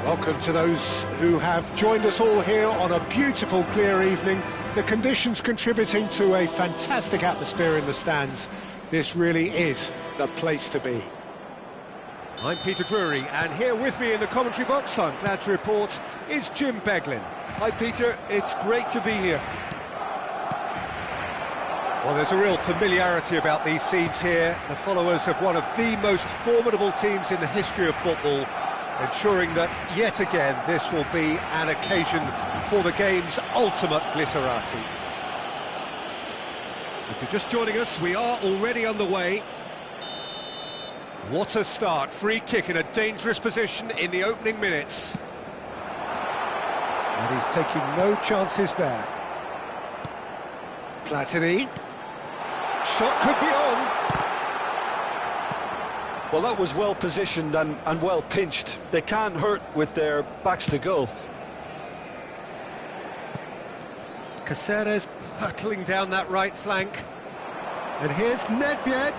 Welcome to those who have joined us all here on a beautiful, clear evening. The conditions contributing to a fantastic atmosphere in the stands. This really is the place to be. I'm Peter Drury, and here with me in the commentary box, I'm glad to report, is Jim Beglin. Hi Peter, it's great to be here. Well, there's a real familiarity about these scenes here. The followers of one of the most formidable teams in the history of football, ensuring that, yet again, this will be an occasion for the game's ultimate glitterati. If you're just joining us, we are already underway. What a start. Free kick in a dangerous position in the opening minutes. And he's taking no chances there. Platini. Shot could be on. Well, that was well positioned and well pinched. They can't hurt with their backs to goal. Caceres hurtling down that right flank. And here's Nedved.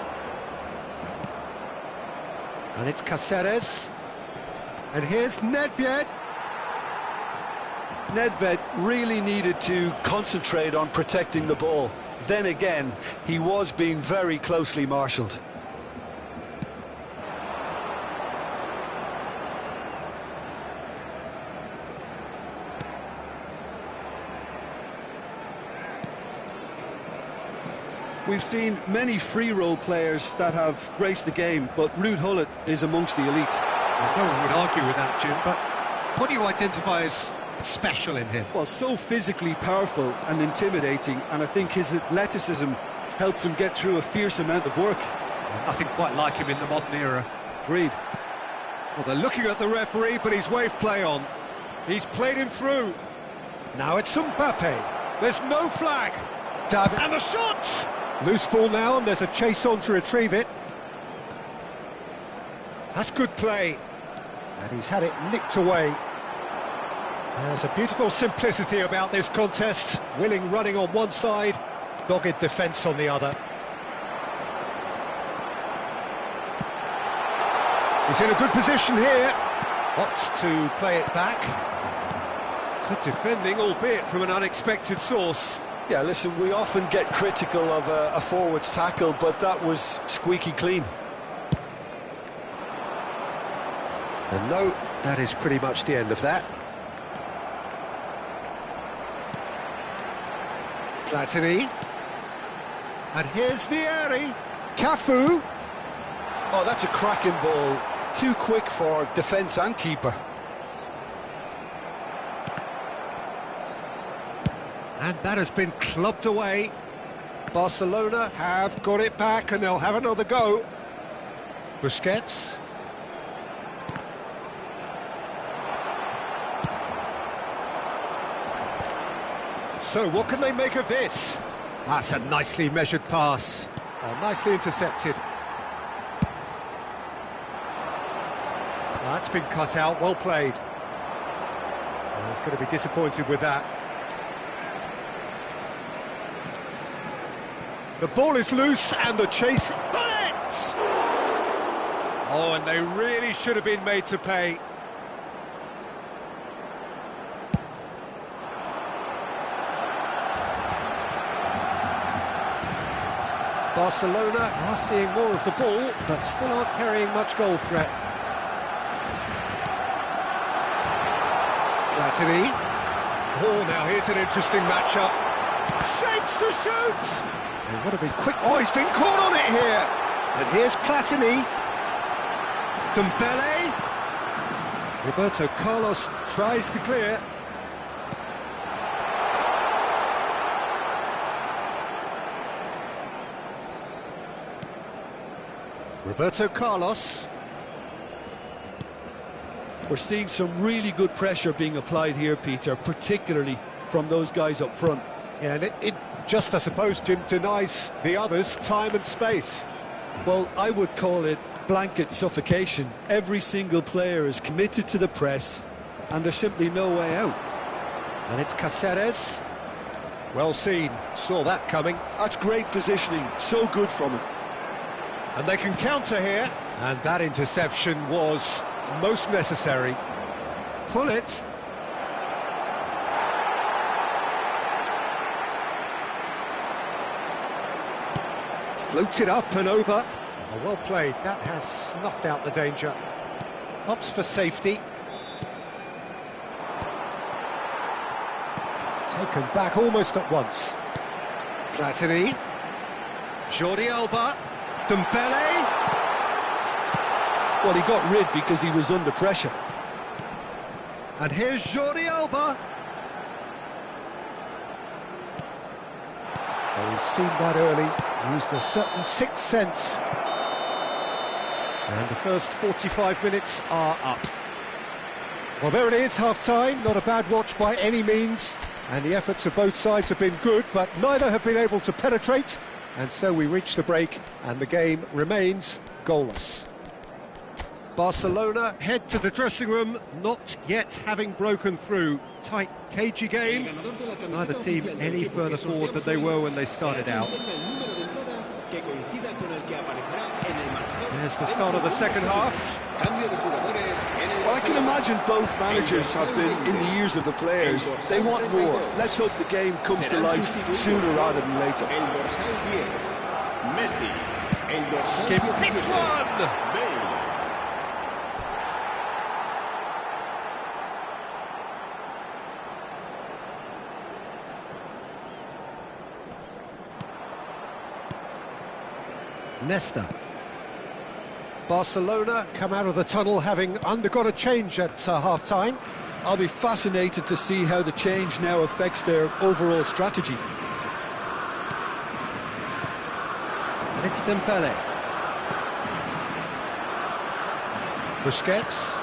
And it's Caceres. And here's Nedved. Nedved really needed to concentrate on protecting the ball. Then again, he was being very closely marshalled. We've seen many free role players that have graced the game, but Ruud Gullit is amongst the elite. No one would argue with that, Jim, but what do you identify as special in him? Well, so physically powerful and intimidating, and I think his athleticism helps him get through a fierce amount of work. Nothing quite like him in the modern era. Agreed. Well, they're looking at the referee, but he's waved play on. He's played him through. Now it's Mbappe. There's no flag. David. And the shot! Loose ball now, and there's a chase on to retrieve it. That's good play. And he's had it nicked away. There's a beautiful simplicity about this contest. Willing running on one side, dogged defence on the other. He's in a good position here. Opts to play it back. Good defending, albeit from an unexpected source. Yeah, listen, we often get critical of a forward's tackle, but that was squeaky clean. And no, that is pretty much the end of that. Platini. And here's Vieri. Cafu. Oh, that's a cracking ball. Too quick for defence and keeper. And that has been clubbed away. Barcelona have got it back and they'll have another go. Busquets. So what can they make of this? That's a nicely measured pass. Oh, nicely intercepted. That's been cut out, well played. Oh, he's going to be disappointed with that. The ball is loose and the chase... Bullets! Oh, and they really should have been made to pay. Barcelona are seeing more of the ball, but still aren't carrying much goal threat. Platini. Oh, now here's an interesting matchup. Shapes to shoot! They've got to be quick. Oh, he's been caught on it here. And here's Platini. Dembele. Roberto Carlos tries to clear. Roberto Carlos. We're seeing some really good pressure being applied here, Peter, particularly from those guys up front. Yeah, and it just, I suppose, Jim, denies the others time and space. Well, I would call it blanket suffocation. Every single player is committed to the press, and there's simply no way out. And it's Caceres. Well seen, saw that coming. That's great positioning, so good from him. And they can counter here. And that interception was most necessary. pull it. Floated up and over. Oh, well played. That has snuffed out the danger. Opts for safety. Taken back almost at once. Platini. Jordi Alba. Dembele. Well, he got rid because he was under pressure. And here's Jordi Alba. Oh, he's seen that early. Used a certain sixth sense. And the first 45 minutes are up. Well, there it is, half-time. Not a bad watch by any means. And the efforts of both sides have been good, but neither have been able to penetrate. And so we reach the break, and the game remains goalless. Barcelona head to the dressing room, not yet having broken through. Tight, cagey game. Neither team any further forward than they were when they started out. There's the start of the second half. Well, I can imagine both managers have been in the ears of the players. They want more. Let's hope the game comes to life sooner rather than later. Skip hits one! Nesta. Barcelona come out of the tunnel having undergone a change at half-time. I'll be fascinated to see how the change now affects their overall strategy. And it's Dembele. Busquets.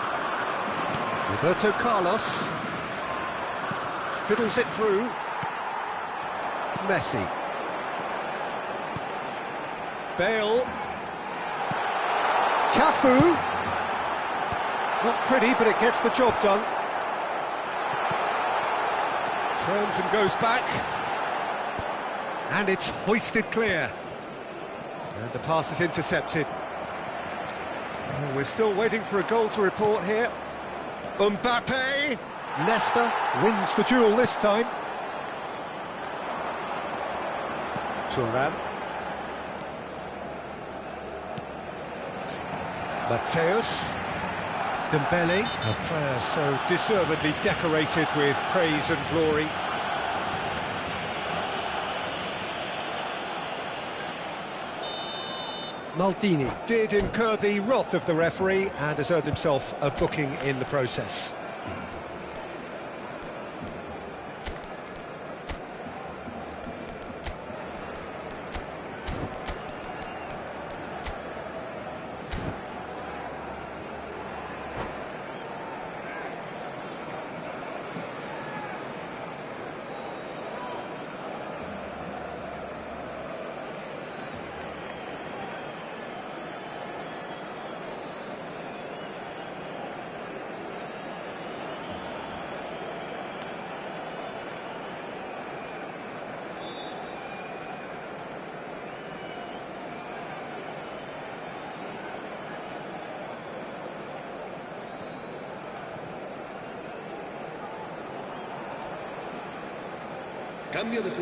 Roberto Carlos. Fiddles it through. Messi. Bale. Cafu. Not pretty, but it gets the job done. Turns and goes back. And it's hoisted clear. And the pass is intercepted. Well, we're still waiting for a goal to report here. Mbappe. Nesta wins the duel this time. Thuram. Mateus. Dembele, a player so deservedly decorated with praise and glory. Maldini did incur the wrath of the referee and has earned himself a booking in the process.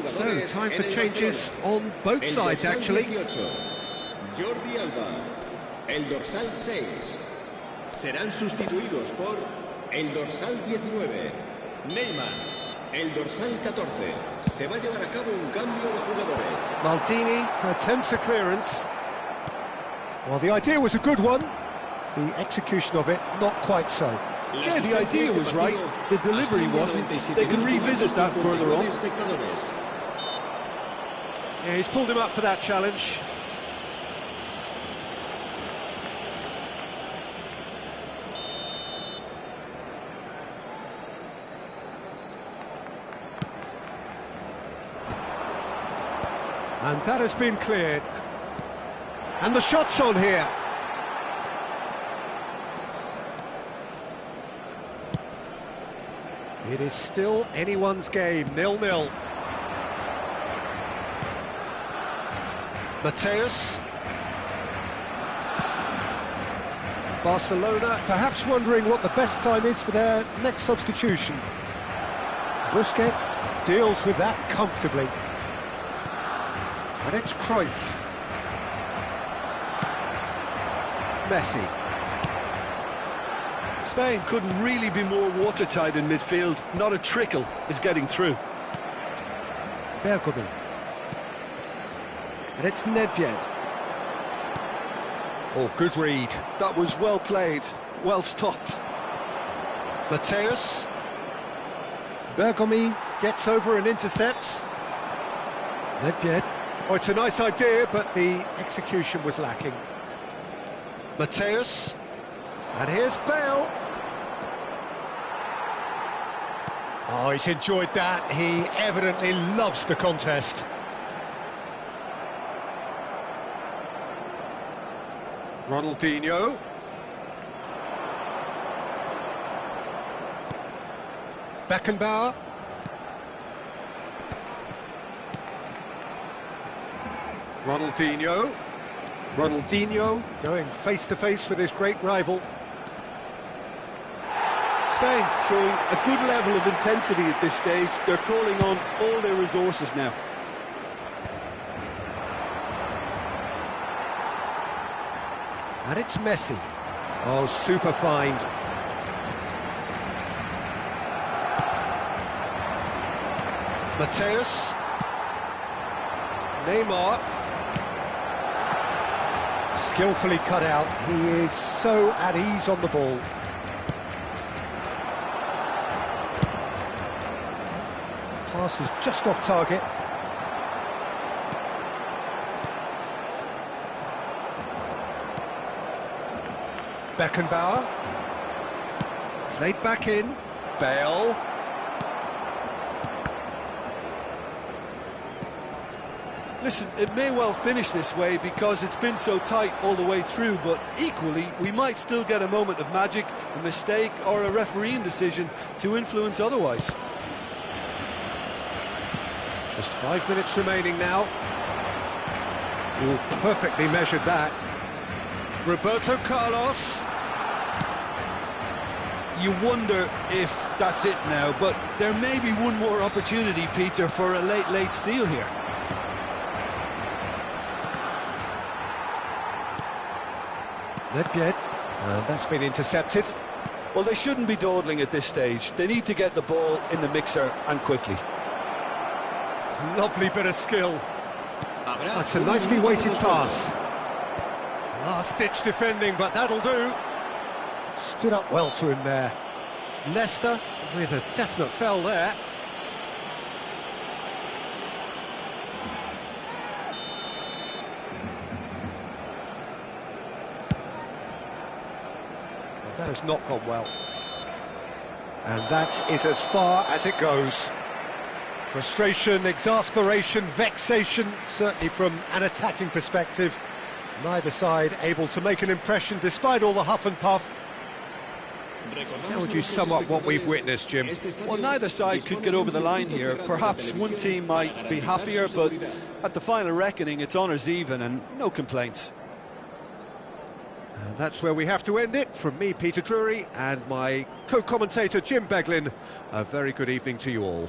So, time for changes on both sides, actually. Jordi Alba, el dorsal 6. Serán sustituidos por el dorsal 19. Neymar, el dorsal 14. Se va a llevar a cabo un cambio de jugadores. Maldini attempts a clearance. Well, the idea was a good one. The execution of it, not quite so. Yeah, the idea was right. The delivery wasn't. They can revisit that further on. Yeah, he's pulled him up for that challenge. And that has been cleared. And the shot's on here. It is still anyone's game, 0-0. Mateus. Barcelona perhaps wondering what the best time is for their next substitution. Busquets deals with that comfortably. And it's Cruyff. Messi. Spain couldn't really be more watertight in midfield. Not a trickle is getting through. Bergomi. And it's Nedved. Oh, good read. That was well played, well stopped. Mateus. Bergomi gets over and intercepts. Nedved. Oh, it's a nice idea, but the execution was lacking. Mateus. And here's Bale. Oh, he's enjoyed that. He evidently loves the contest. Ronaldinho. Beckenbauer. Ronaldinho. Ronaldinho going face-to-face with his great rival. Spain showing a good level of intensity at this stage. They're calling on all their resources now. And it's Messi. Oh, super find. Mateus. Neymar. Skillfully cut out. He is so at ease on the ball. Pass is just off target. Beckenbauer. Played back in. Bale. Listen, it may well finish this way because it's been so tight all the way through, but equally, we might still get a moment of magic, a mistake, or a refereeing decision to influence otherwise. Just 5 minutes remaining now. Oh, perfectly measured that. Roberto Carlos. You wonder if that's it now, but there may be one more opportunity, Peter, for a late steal here. Nedved, and that's been intercepted. Well, they shouldn't be dawdling at this stage. They need to get the ball in the mixer, and quickly. Lovely bit of skill. That's a nicely weighted pass. Last-ditch defending, but that'll do. Stood up well to him there. Leicester with a definite foul there. That has not gone well. And that is as far as it goes. Frustration, exasperation, vexation, certainly from an attacking perspective. Neither side able to make an impression despite all the huff and puff. How would you sum up what we've witnessed, Jim? Well, neither side could get over the line here. Perhaps one team might be happier, but at the final reckoning, it's honours even and no complaints. And that's where we have to end it. From me, Peter Drury, and my co-commentator, Jim Beglin, a very good evening to you all.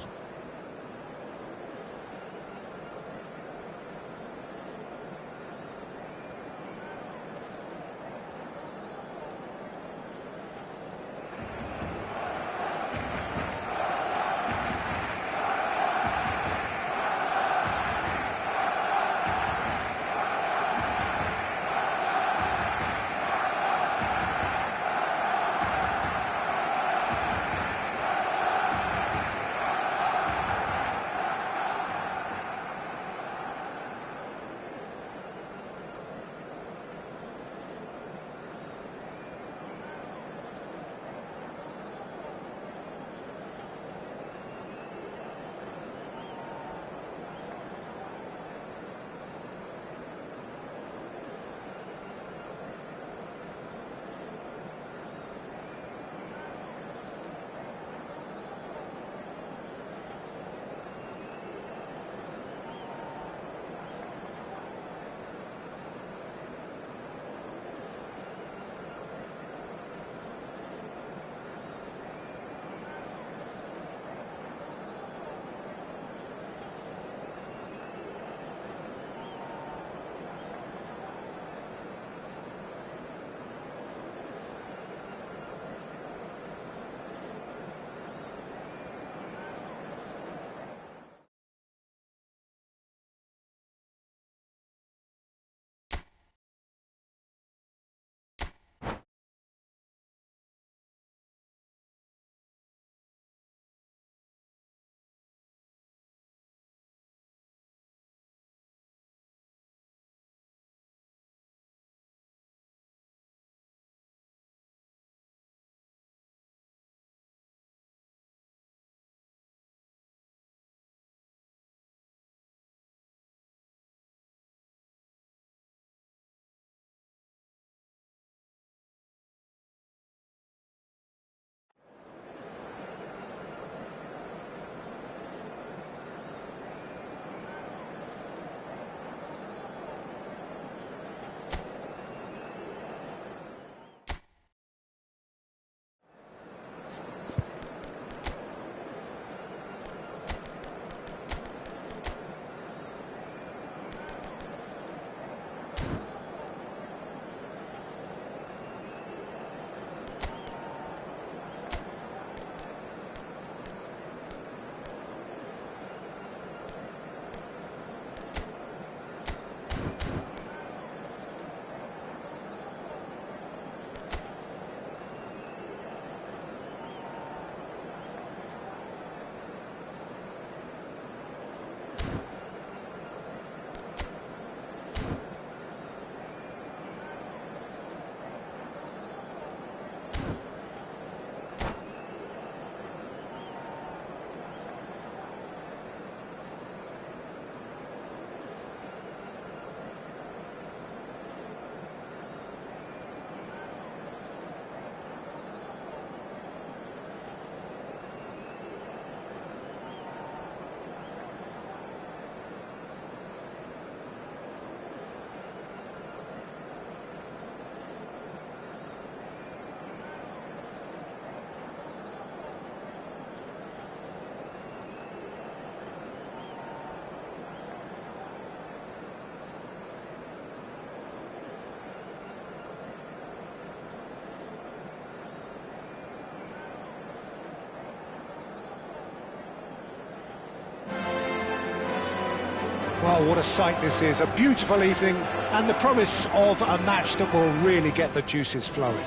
Well, what a sight this is, a beautiful evening and the promise of a match that will really get the juices flowing.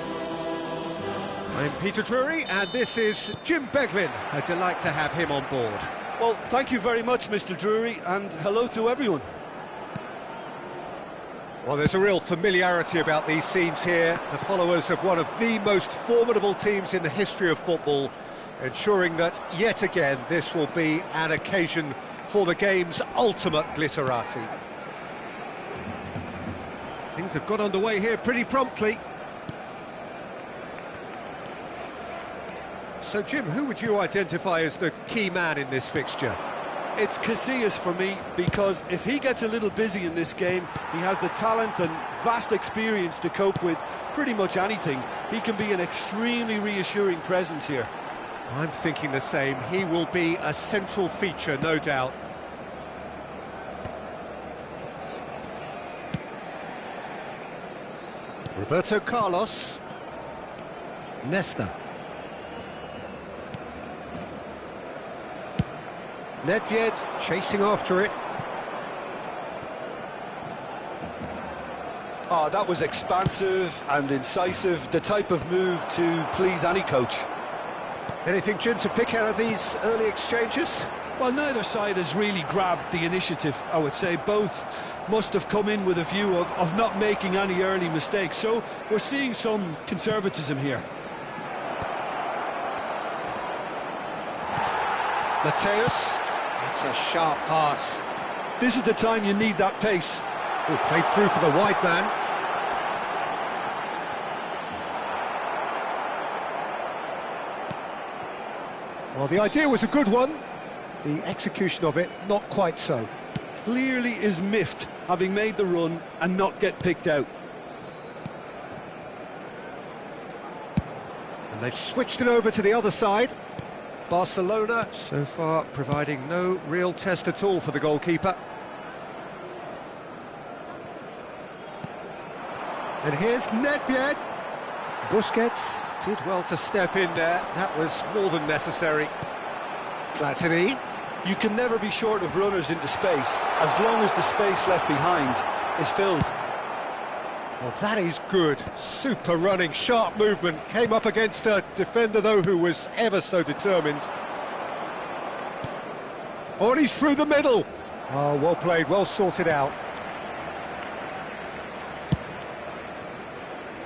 I'm Peter Drury and this is Jim Beglin. A delight to have him on board. Well, thank you very much, Mr. Drury, and hello to everyone. Well, there's a real familiarity about these scenes here. The followers of one of the most formidable teams in the history of football, ensuring that, yet again, this will be an occasion for the game's ultimate glitterati. Things have got underway here pretty promptly. So, Jim, who would you identify as the key man in this fixture? It's Casillas for me, because if he gets a little busy in this game, he has the talent and vast experience to cope with pretty much anything. He can be an extremely reassuring presence here. I'm thinking the same. He will be a central feature, no doubt. Roberto Carlos. Nesta. Nedved chasing after it. Oh, that was expansive and incisive, the type of move to please any coach. Anything, Jim, to pick out of these early exchanges? Well, neither side has really grabbed the initiative, I would say. Both must have come in with a view of not making any early mistakes, so we're seeing some conservatism here. Mateus. It's a sharp pass. This is the time you need that pace. Oh, played through for the wide man. Well, the idea was a good one. The execution of it, not quite so. Clearly is miffed, having made the run and not get picked out. And they've switched it over to the other side. Barcelona, so far, providing no real test at all for the goalkeeper. And here's Nedved. Busquets did well to step in there. That was more than necessary. Platini. You can never be short of runners into space, as long as the space left behind is filled. Well, that is good. Super running, sharp movement. Came up against a defender, though, who was ever so determined. Oh, and he's through the middle. Oh, well played, well sorted out.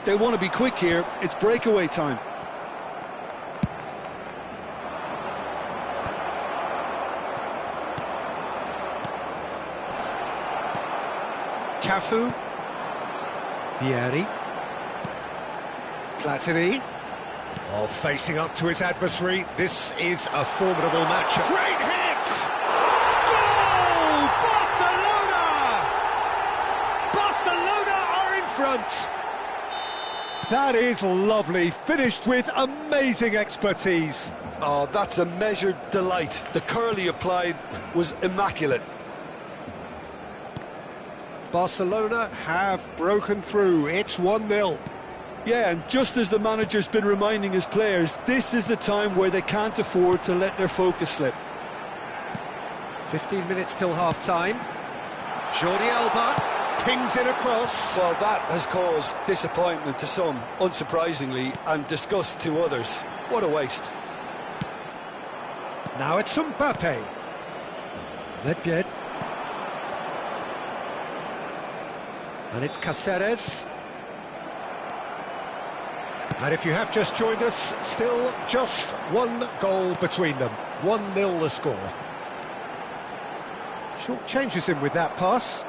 They want to be quick here. It's breakaway time. Cafu. Vieri. Platini. Oh, facing up to his adversary. This is a formidable match. Great hit! Goal! Barcelona! Barcelona are in front. That is lovely, finished with amazing expertise. Oh, that's a measured delight. The curl he applied was immaculate. Barcelona have broken through. It's 1-0. Yeah, and just as the manager's been reminding his players, this is the time where they can't afford to let their focus slip. 15 minutes till half-time. Jordi Alba pings in across. Well, that has caused disappointment to some, unsurprisingly, and disgust to others. What a waste. Now it's Mbappe. Nedved. And it's Cáceres. And if you have just joined us, still just one goal between them. 1-0 the score. Short changes him with that pass.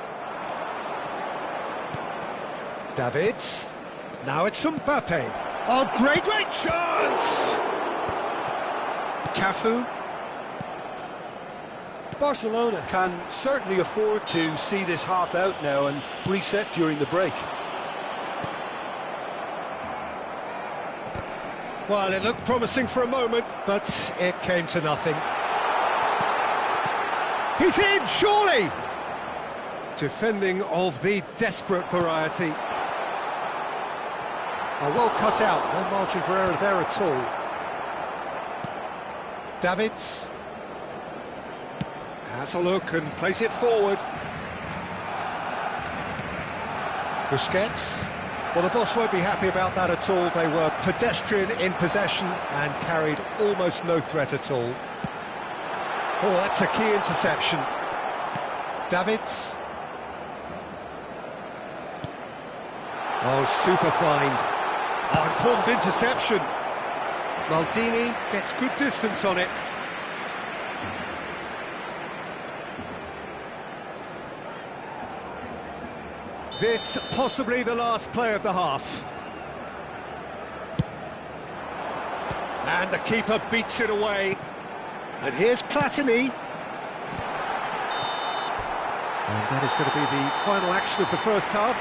Davids. Now it's Mbappe. Oh, great chance! Cafu. Barcelona can certainly afford to see this half out now and reset during the break. Well, it looked promising for a moment, but it came to nothing. He's in, surely! Defending of the desperate variety. Oh, well cut out, no margin for error there at all. Davids. Has a look and plays it forward. Busquets. Well, the boss won't be happy about that at all. They were pedestrian in possession and carried almost no threat at all. Oh, that's a key interception. Davids. Oh, super find. Oh, important interception. Maldini gets good distance on it. This possibly the last play of the half. And the keeper beats it away. And here's Platini. And that is going to be the final action of the first half.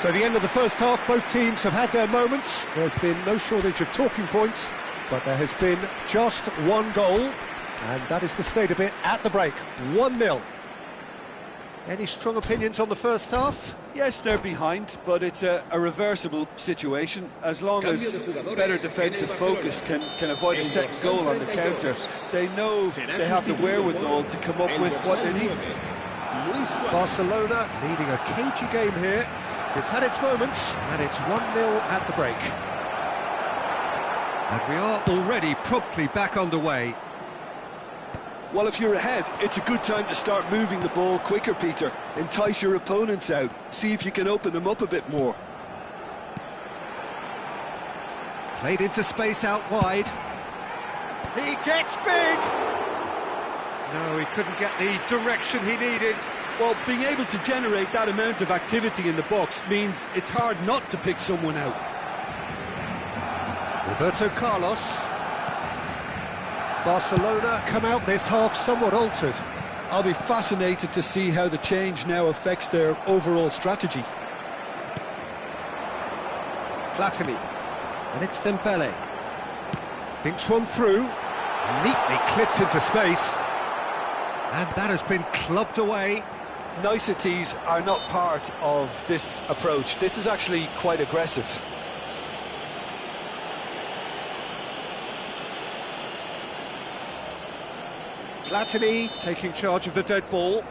So the end of the first half, both teams have had their moments. There's been no shortage of talking points, but there has been just one goal, and that is the state of it at the break. 1-0. Any strong opinions on the first half? Yes, they're behind, but it's a reversible situation. As long as better defensive focus can avoid a second goal on the counter, they know they have the wherewithal to come up with what they need. Barcelona leading a cagey game here. It's had its moments, and it's 1-0 at the break. And we are already promptly back underway. Well, if you're ahead, it's a good time to start moving the ball quicker, Peter. Entice your opponents out. See if you can open them up a bit more. Played into space out wide. He gets big! No, he couldn't get the direction he needed. Well, being able to generate that amount of activity in the box means it's hard not to pick someone out. Roberto Carlos. Barcelona come out this half somewhat altered. I'll be fascinated to see how the change now affects their overall strategy. Platini. And it's Dembele. Thinks one through. Neatly clipped into space. And that has been clubbed away. Niceties are not part of this approach. This is actually quite aggressive. Platini taking charge of the dead ball.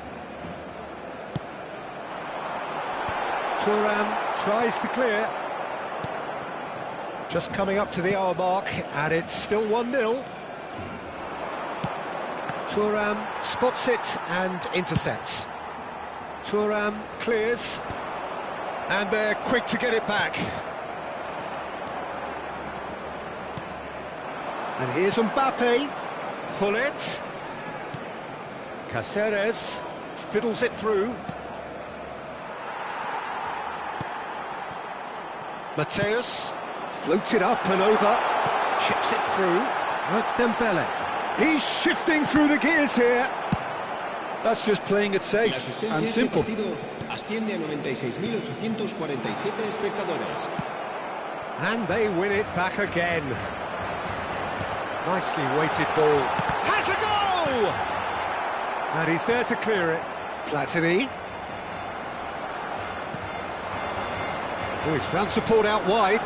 Thuram tries to clear. Just coming up to the hour mark, and it's still 1-0. Thuram spots it and intercepts. Thuram clears, and they're quick to get it back. And here's Mbappe. Hullet. Caceres fiddles it through. Mateus floats it up and over, chips it through. Now it's Dembele. He's shifting through the gears here. That's just playing it safe and simple. Asciende a 96.847 espectadores. And they win it back again. Nicely weighted ball. Has a go! And he's there to clear it. Platini. Oh, he's found support out wide.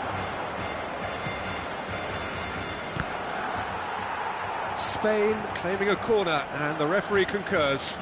Spain claiming a corner, and the referee concurs.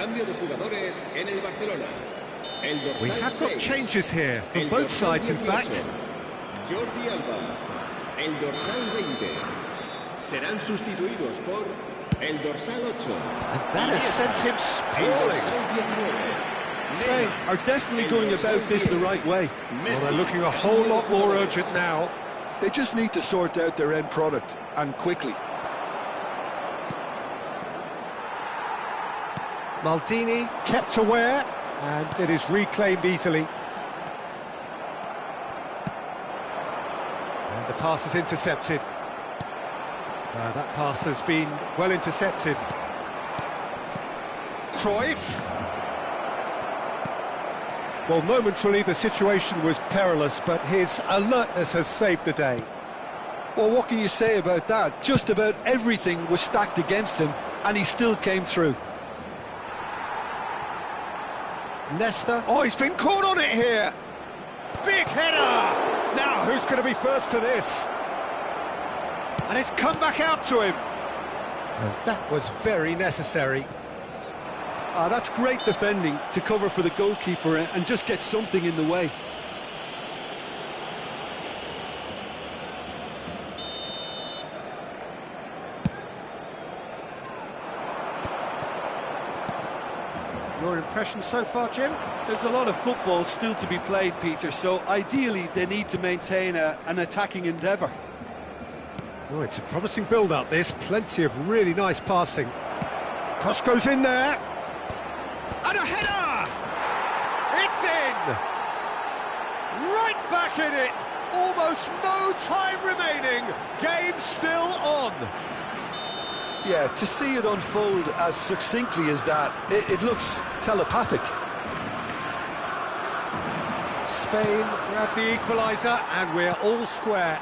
Cambio de jugadores en el Barcelona. El dorsal We have got 6, changes here from el both dorsal sides, in 18, fact. Jordi Alba. El dorsal 20. Serán sustituidos por el dorsal 8. And that has sent him El sprawling. dorsal 19. Spain are definitely going about this the right way. Well, they're looking a whole lot more urgent now. They just need to sort out their end product, and quickly. Maldini kept aware, and it is reclaimed easily. And the pass is intercepted. That pass has been well intercepted. Cruyff. Well, momentarily the situation was perilous, but his alertness has saved the day. Well, what can you say about that? Just about everything was stacked against him, and he still came through. Nesta. Oh, he's been caught on it here. Big header. Now, who's going to be first to this? And it's come back out to him. And that was very necessary. That's great defending to cover for the goalkeeper and just get something in the way. Your impression so far, Jim? There's a lot of football still to be played, Peter, so ideally they need to maintain an attacking endeavour. Oh, it's a promising build-up, this. Plenty of really nice passing. Cross goes in there. And a header! It's in! Right back in it! Almost no time remaining. Game still on. Yeah, to see it unfold as succinctly as that, it looks telepathic. Spain grab the equaliser, and we're all square.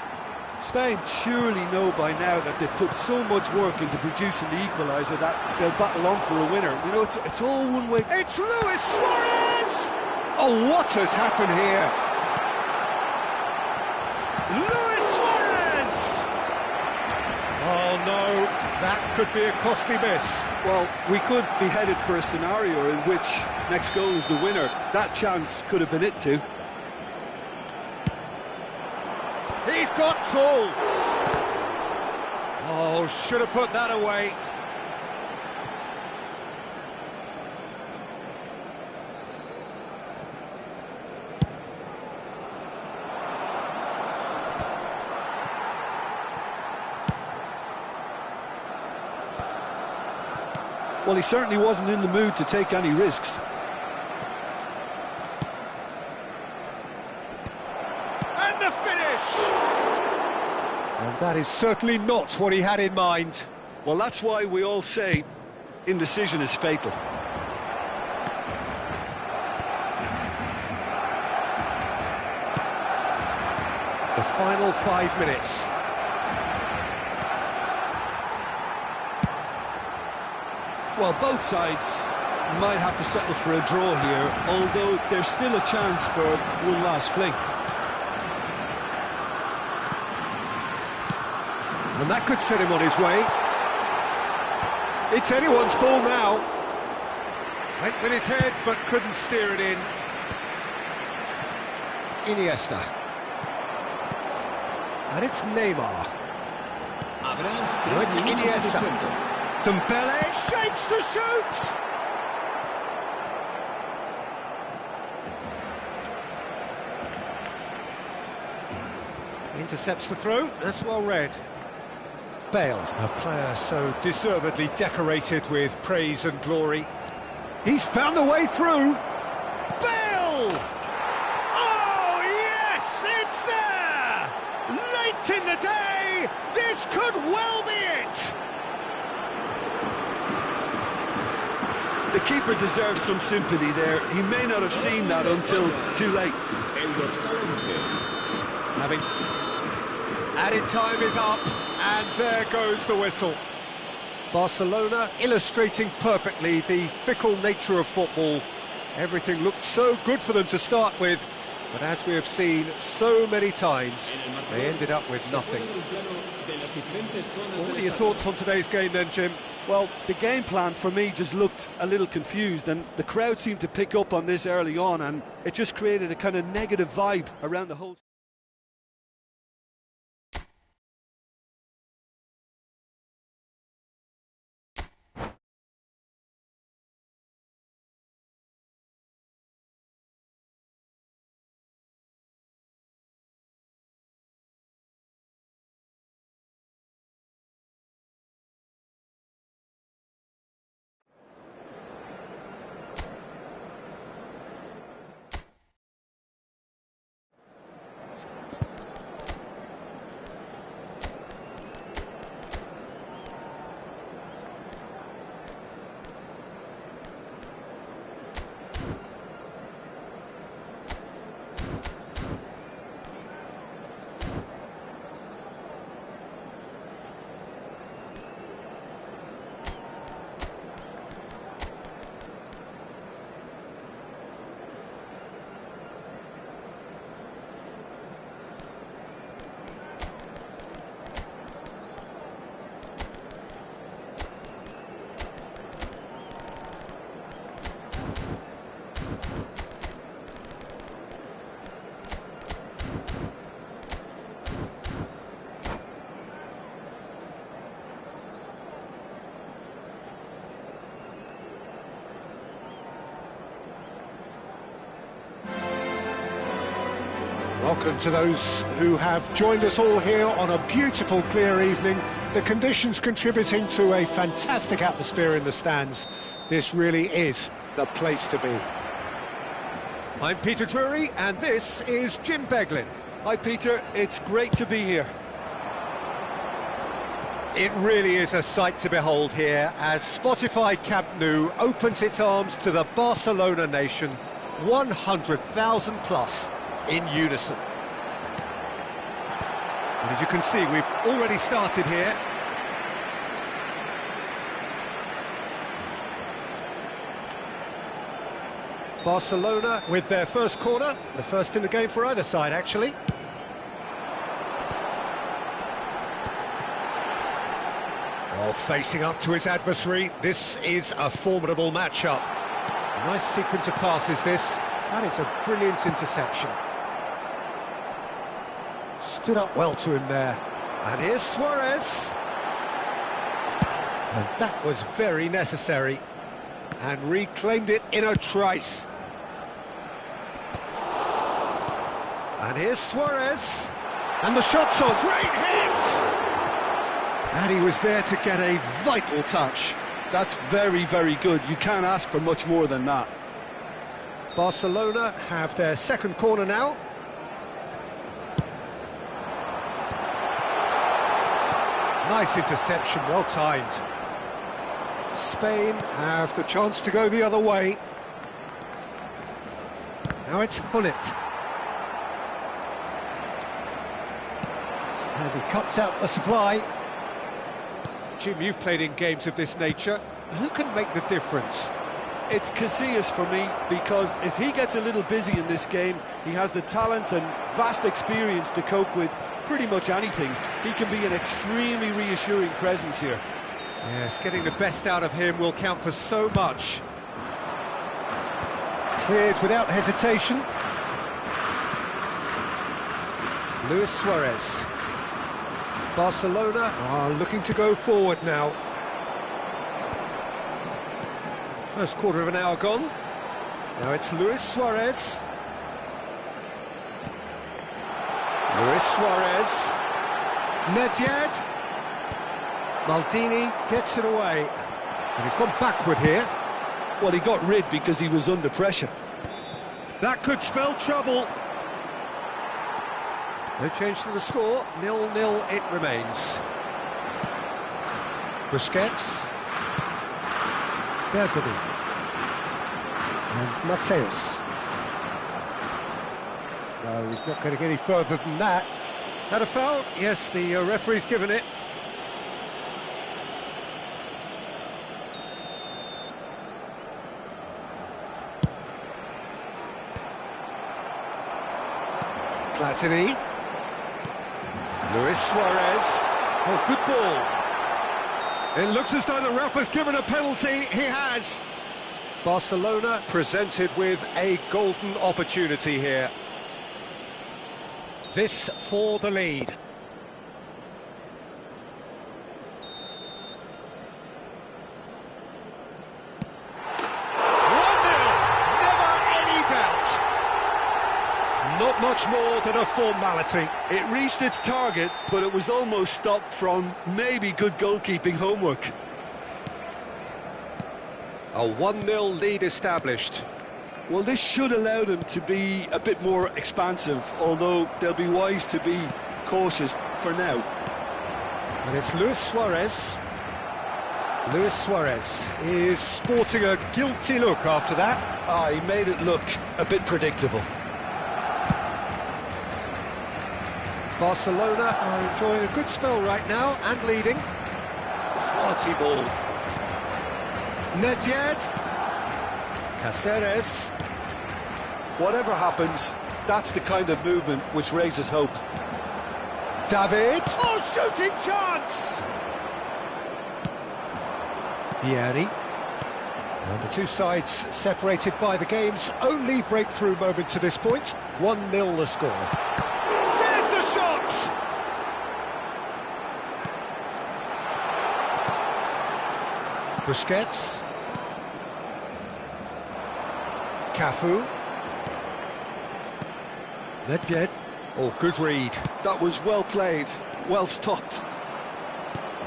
Spain surely know by now that they've put so much work into producing the equaliser that they'll battle on for a winner. You know, it's all one way. It's Luis Suarez! Oh, what has happened here? Luis Suarez! Oh, no, that could be a costly miss. Well, we could be headed for a scenario in which next goal is the winner. That chance could have been it too. He's got tall. Oh, should have put that away. Well, he certainly wasn't in the mood to take any risks. And the finish! And that is certainly not what he had in mind. Well, that's why we all say indecision is fatal. The final 5 minutes. Well, both sides might have to settle for a draw here, although there's still a chance for one last fling. And that could set him on his way. It's anyone's ball now. Went with his head, but couldn't steer it in. Iniesta. And it's Neymar. No, it's Iniesta. Dembele shapes to shoot! Intercepts the throw, that's well read. Bale, a player so deservedly decorated with praise and glory. He's found a way through. Bale! Oh, yes, it's there! Late in the day, this could well be it! The keeper deserves some sympathy there. He may not have seen that until too late. Having added time is up, and there goes the whistle. Barcelona illustrating perfectly the fickle nature of football. Everything looked so good for them to start with, but as we have seen so many times, they ended up with nothing. What are your thoughts on today's game then, Jim? Well, the game plan for me just looked a little confused, and the crowd seemed to pick up on this early on, and it just created a kind of negative vibe around the whole... Welcome to those who have joined us all here on a beautiful, clear evening. The conditions contributing to a fantastic atmosphere in the stands. This really is the place to be. I'm Peter Drury, and this is Jim Beglin. Hi Peter, it's great to be here. It really is a sight to behold here as Spotify Camp Nou opens its arms to the Barcelona nation, 100,000 plus in unison. And as you can see, we've already started here. Barcelona with their first corner, the first in the game for either side, actually. Oh, facing up to his adversary, this is a formidable matchup. Nice sequence of passes, this. That is a brilliant interception. Stood up well to him there. And here's Suarez. And that was very necessary. And reclaimed it in a trice. And here's Suarez. And the shot's on. Great hit! And he was there to get a vital touch. That's very, very good. You can't ask for much more than that. Barcelona have their second corner now. Nice interception, well timed. Spain have the chance to go the other way. Now it's Hullet. And he cuts out the supply. Jim, you've played in games of this nature. Who can make the difference? It's Casillas for me, because if he gets a little busy in this game, he has the talent and vast experience to cope with pretty much anything. He can be an extremely reassuring presence here. Yes, getting the best out of him will count for so much. Cleared without hesitation. Luis Suarez. Barcelona are looking to go forward now. First quarter of an hour gone. Now it's Luis Suarez. Luis Suarez. Nedved. Maldini gets it away. And he's gone backward here. Well, he got rid because he was under pressure. That could spell trouble. No change to the score. 0-0 it remains. Busquets. Bergomi. And Mateus. No, he's not going to get any further than that. Had a foul? Yes, the referee's given it. Platini. Luis Suarez. Oh, good ball. It looks as though the ref has given a penalty. He has. Barcelona presented with a golden opportunity here. This for the lead. Not much more than a formality. It reached its target, but it was almost stopped from maybe good goalkeeping homework. A 1-0 lead established. Well, this should allow them to be a bit more expansive, although they'll be wise to be cautious for now. And it's Luis Suarez. Luis Suarez is sporting a guilty look after that. He made it look a bit predictable. Barcelona are enjoying a good spell right now and leading. Quality ball. Nedved. Cáceres. Whatever happens, that's the kind of movement which raises hope. David. Oh, shooting chance! Vieri. And the two sides separated by the game's only breakthrough moment to this point. 1-0 the score. Busquets. Cafu. Nedved. Oh, good read. That was well played, well stopped.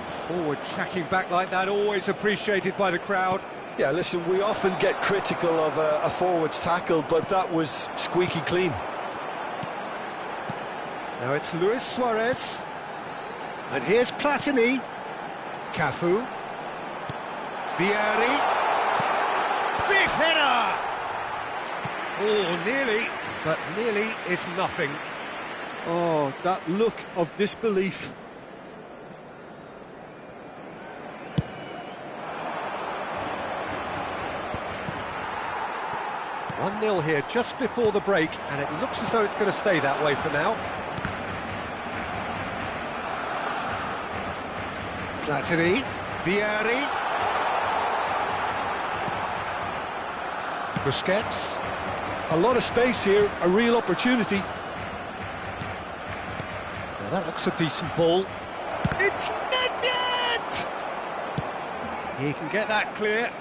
Forward tracking back like that, always appreciated by the crowd. Yeah, listen, we often get critical of a forward's tackle, but that was squeaky clean. Now it's Luis Suarez. And here's Platini. Cafu. Vieri. Big header! Oh, nearly, but nearly is nothing. Oh, that look of disbelief. One 0 here just before the break, and it looks as though it's going to stay that way for now. Platini. Vieri. Busquets. A lot of space here, a real opportunity. Now that looks a decent ball. It's Nedved! He can get that clear.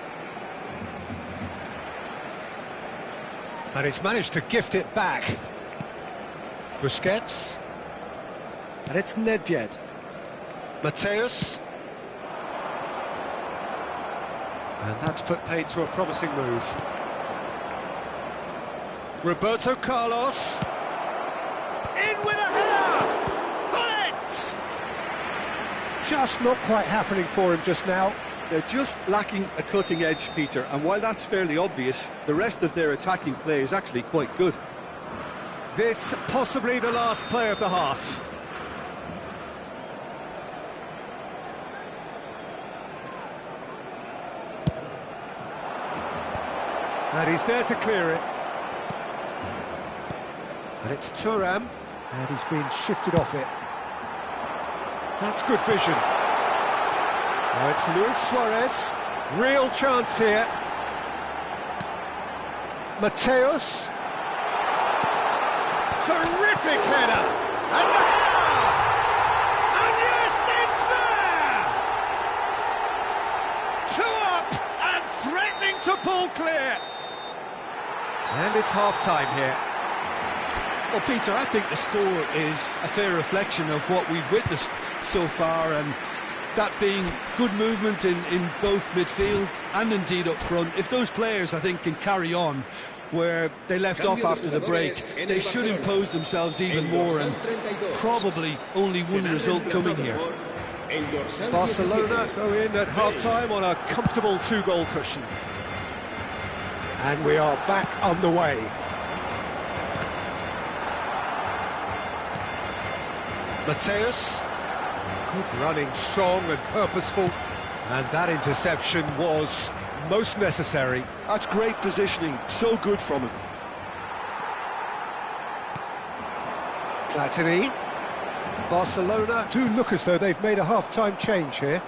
And he's managed to gift it back. Busquets. And it's Nedved. Mateus. And that's put paid to a promising move. Roberto Carlos. In with a header! Bullet! Just not quite happening for him just now. They're just lacking a cutting edge, Peter, and while that's fairly obvious, the rest of their attacking play is actually quite good. This possibly the last play of the half. And he's there to clear it. And it's Thuram, and he's been shifted off it. That's good vision. Now it's Luis Suarez. Real chance here. Mateus. Terrific header. And the header! And yes, it's there! 2 up and threatening to pull clear. And it's half-time here. Well, Peter, I think the score is a fair reflection of what we've witnessed so far, and that being good movement in both midfield and indeed up front. If those players, I think, can carry on where they left off after the break, they should impose themselves even more, and probably only one result coming here. Barcelona go in at half-time on a comfortable 2-goal cushion. And we are back on the way. Mateus. Good running, strong and purposeful. And that interception was most necessary. That's great positioning, so good from him. Platini. Barcelona do look as though they've made a half-time change here.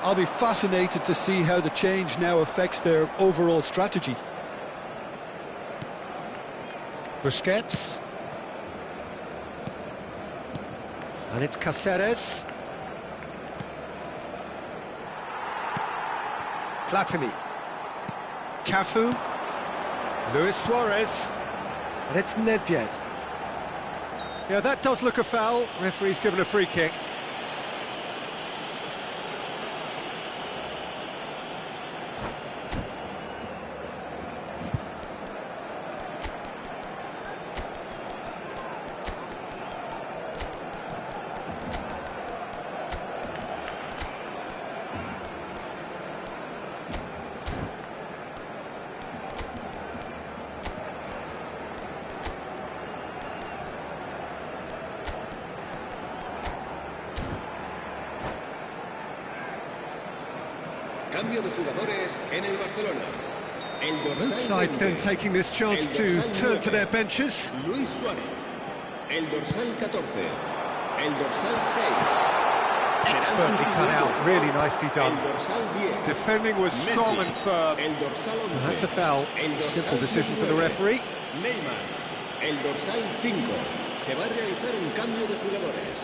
I'll be fascinated to see how the change now affects their overall strategy. Busquets. And it's Cáceres. Platini. Cafu. Luis Suarez. And it's Nedved. Yeah, that does look a foul. Referee's given a free kick. Cambio de jugadores en el Barcelona. El dorsal Both sides then 20, taking this chance el to dorsal turn to 9, their benches. Luis Suárez. El dorsal 14. El dorsal 6. Expertly cut out, really nicely El done. dorsal 10. Defending was strong Messi. and firm. El dorsal 11. That's a foul. El dorsal Simple decision for the 19. referee. Neymar. El dorsal 5. Se va a realizar un cambio de jugadores.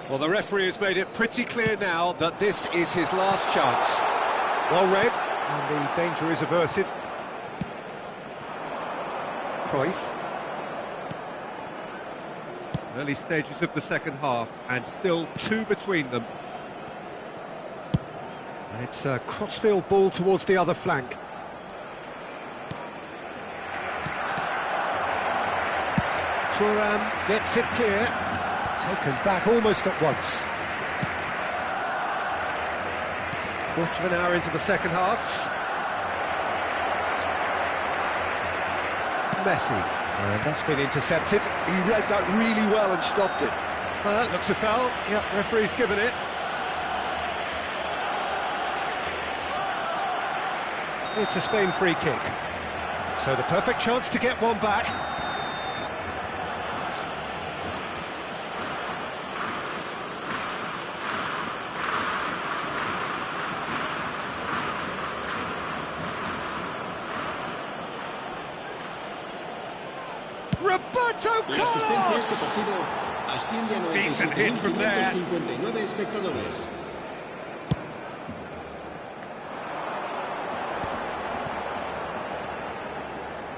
Well, the referee has made it pretty clear now that this is his last chance. Well read, and the danger is averted. Cruyff. Early stages of the second half, and still two between them. And it's a crossfield ball towards the other flank. Thuram gets it clear. Taken back almost at once. Quarter of an hour into the second half. Messi. And that's been intercepted. He read that really well and stopped it. Well, that looks a foul. Yep, referee's given it. It's a Spain free kick. So the perfect chance to get one back. Roberto La asistencia a este Carlos! partido asciende a Decent hit from there. 97.559 espectadores.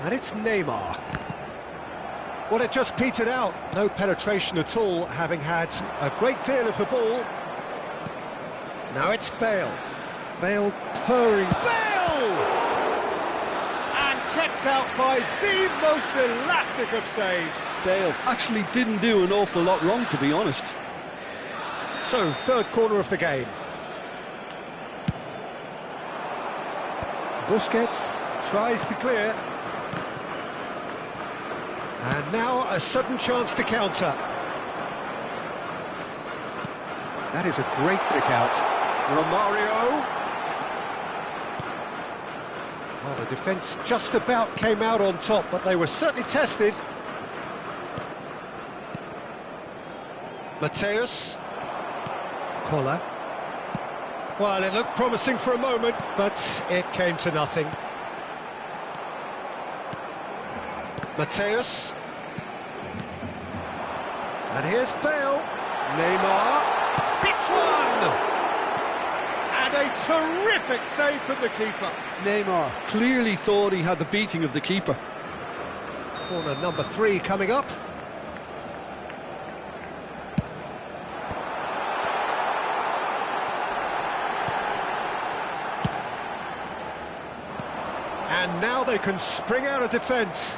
And it's Neymar. Well, it just petered out. No penetration at all, having had a great deal of the ball. Now it's Bale. Bale purring. Bale! And kept out by the most elastic of saves. Bale actually didn't do an awful lot wrong, to be honest. So, third corner of the game. Busquets tries to clear. And now a sudden chance to counter. That is a great pick out. Romario. Well, the defence just about came out on top, but they were certainly tested. Mateus. Koller. Well, it looked promising for a moment, but it came to nothing. Mateus. And here's Bale. Neymar. Hits one! And a terrific save from the keeper. Neymar clearly thought he had the beating of the keeper. Corner number 3 coming up. And now they can spring out of defence.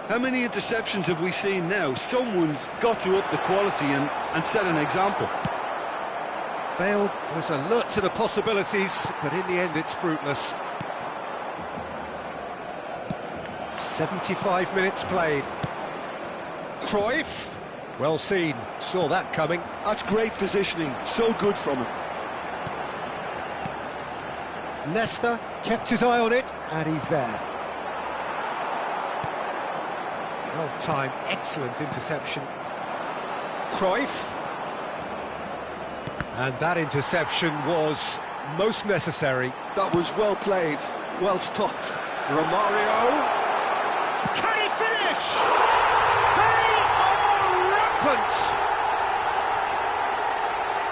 How many interceptions have we seen now? Someone's got to up the quality and set an example. Bale was alert to the possibilities, but in the end it's fruitless. 75 minutes played. Cruyff. Well seen, saw that coming. That's great positioning, so good from him. Nesta kept his eye on it, and he's there. Well-timed, excellent interception. Cruyff. And that interception was most necessary. That was well played, well stopped. Romario. Can he finish? They are rampant!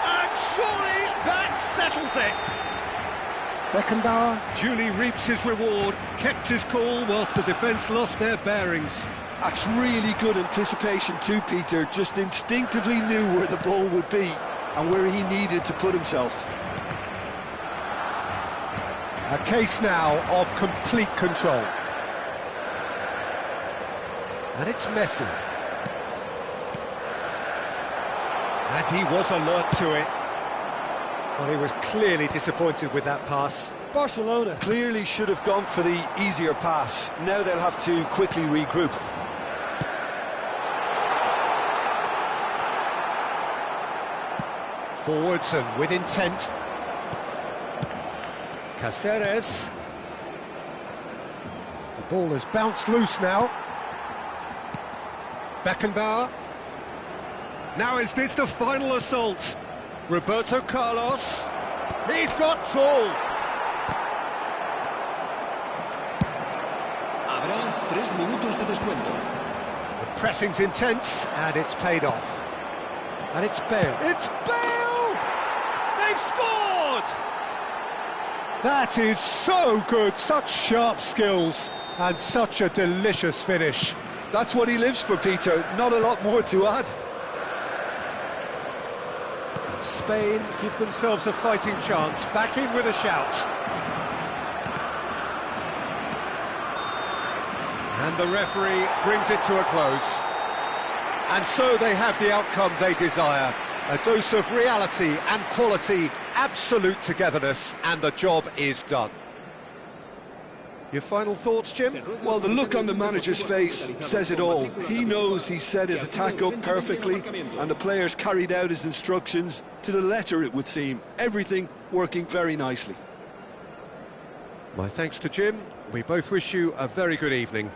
And surely that settles it. Beckenbauer. Duly reaps his reward, kept his cool whilst the defence lost their bearings. That's really good anticipation too, Peter. Just instinctively knew where the ball would be and where he needed to put himself. A case now of complete control. And it's Messi. And he was alert to it. Well, he was clearly disappointed with that pass. Barcelona clearly should have gone for the easier pass. Now they'll have to quickly regroup. Forwards and with intent. Cáceres. The ball has bounced loose now. Beckenbauer. Now is this the final assault? Roberto Carlos. He's got tall. Habrá 3 minutos de descuento. The pressing's intense, and it's paid off. And it's Bale. It's Bale! They've scored! That is so good, such sharp skills, and such a delicious finish. That's what he lives for, Peter. Not a lot more to add. Spain give themselves a fighting chance, back in with a shout. And the referee brings it to a close. And so they have the outcome they desire. A dose of reality and quality, absolute togetherness, and the job is done. Your final thoughts, Jim? Well, the look on the manager's face says it all. He knows he set his attack up perfectly, and the players carried out his instructions to the letter, it would seem. Everything working very nicely. My thanks to Jim. We both wish you a very good evening.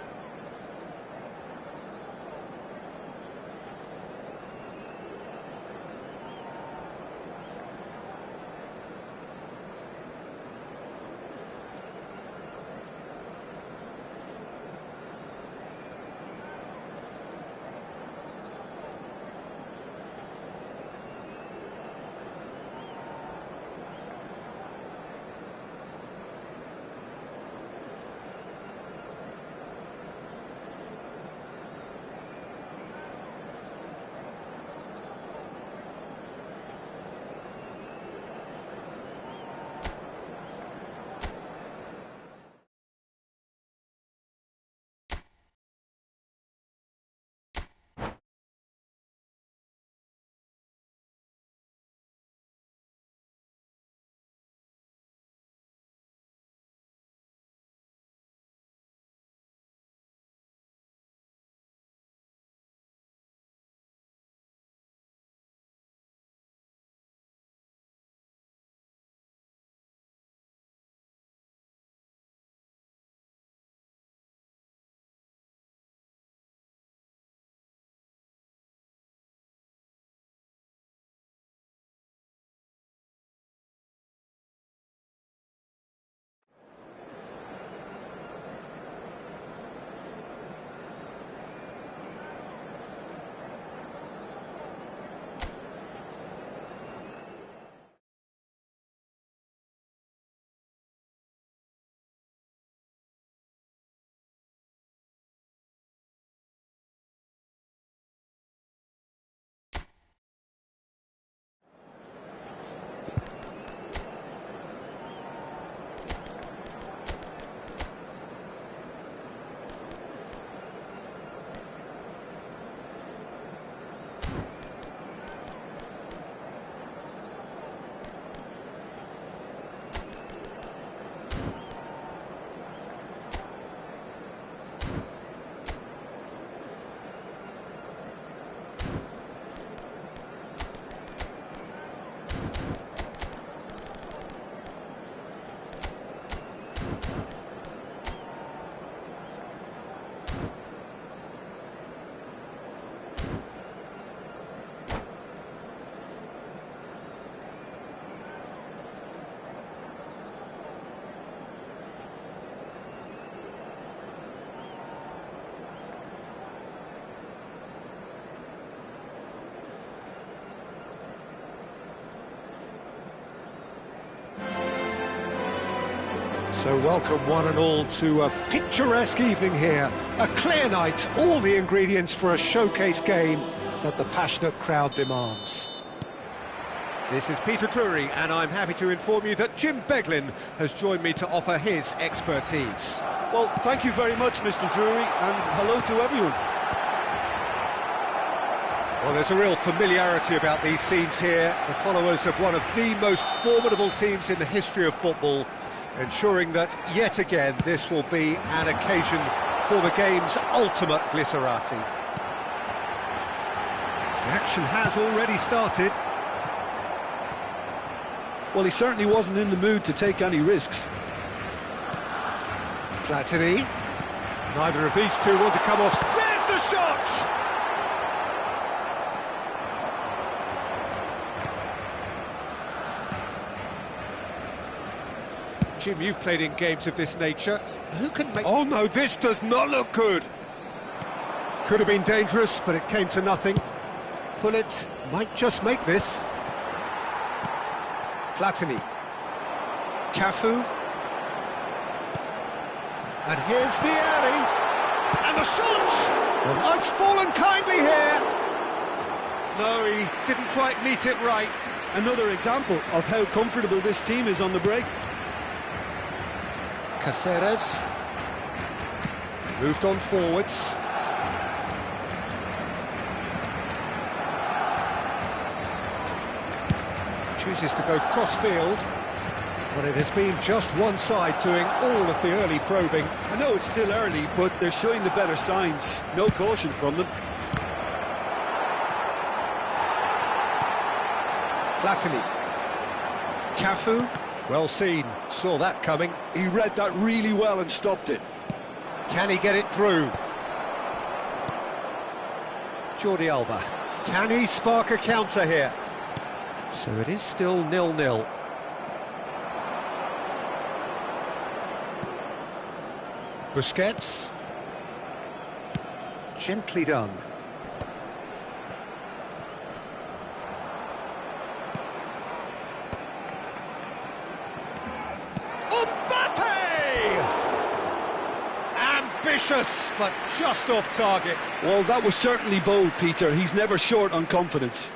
So welcome one and all to a picturesque evening here. A clear night, all the ingredients for a showcase game that the passionate crowd demands. This is Peter Drury, and I'm happy to inform you that Jim Beglin has joined me to offer his expertise. Well, thank you very much, Mr. Drury, and hello to everyone. Well, there's a real familiarity about these scenes here. The followers of one of the most formidable teams in the history of football, ensuring that, yet again, this will be an occasion for the game's ultimate glitterati. The action has already started. Well, he certainly wasn't in the mood to take any risks. Platini. Neither of these two want to come off. There's the shot! Jim, you've played in games of this nature. Who can make... Oh no, this does not look good! Could have been dangerous, but it came to nothing. Pullet might just make this. Platini. Cafu. And here's Vieri. And the shot! Well, it's fallen kindly here. No, he didn't quite meet it right. Another example of how comfortable this team is on the break. Caceres. Moved on forwards. Chooses to go cross-field. But it has been just one side doing all of the early probing. I know it's still early, but they're showing the better signs. No caution from them. Platini. Cafu. Well seen. Saw that coming. He read that really well and stopped it. Can he get it through? Jordi Alba. Can he spark a counter here? So it is still 0-0. Busquets. Gently done. Ambitious, but just off target. Well, that was certainly bold, Peter. He's never short on confidence.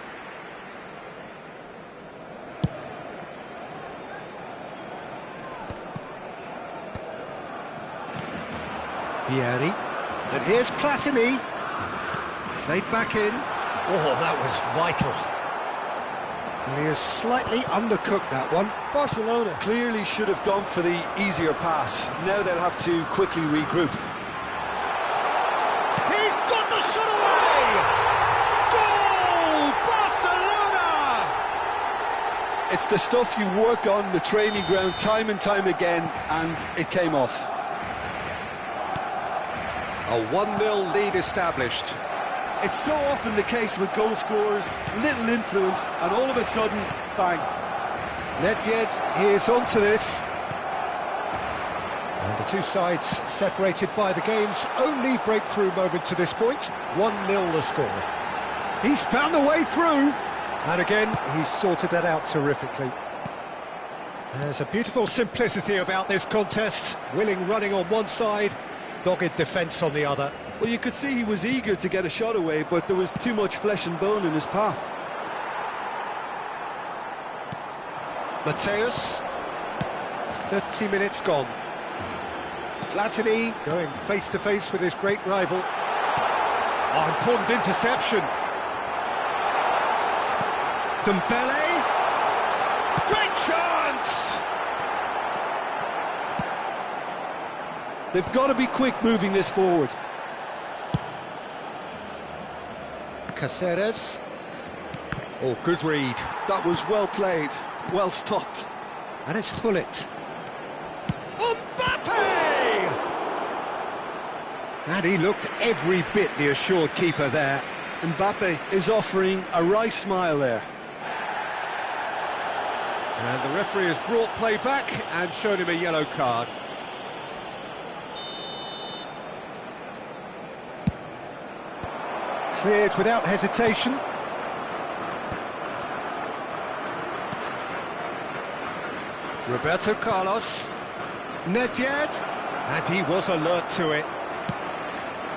Vieri. And here's Platini. Played back in. Oh, that was vital. And he has slightly undercooked that one. Barcelona clearly should have gone for the easier pass. Now they'll have to quickly regroup. He's got the shot away! Goal! Barcelona! It's the stuff you work on the training ground time and time again, and it came off. A 1-0 lead established. It's so often the case with goal scorers, little influence, and all of a sudden, bang. Nedved is onto this. And the two sides separated by the game's only breakthrough moment to this point. 1-0 the score. He's found a way through. And again, he's sorted that out terrifically. There's a beautiful simplicity about this contest. Willing running on one side, dogged defence on the other. Well, you could see he was eager to get a shot away, but there was too much flesh and bone in his path. Mateus. 30 minutes gone. Platini going face-to-face with his great rival. Oh, important interception. Dembele. Great chance! They've got to be quick moving this forward. Caceres. Oh, good read. That was well played, well stopped. And it's Gullit. Mbappe! And he looked every bit the assured keeper there. Mbappe is offering a wry smile there. And the referee has brought play back and shown him a yellow card. Cleared without hesitation. Roberto Carlos. Nedved, and he was alert to it.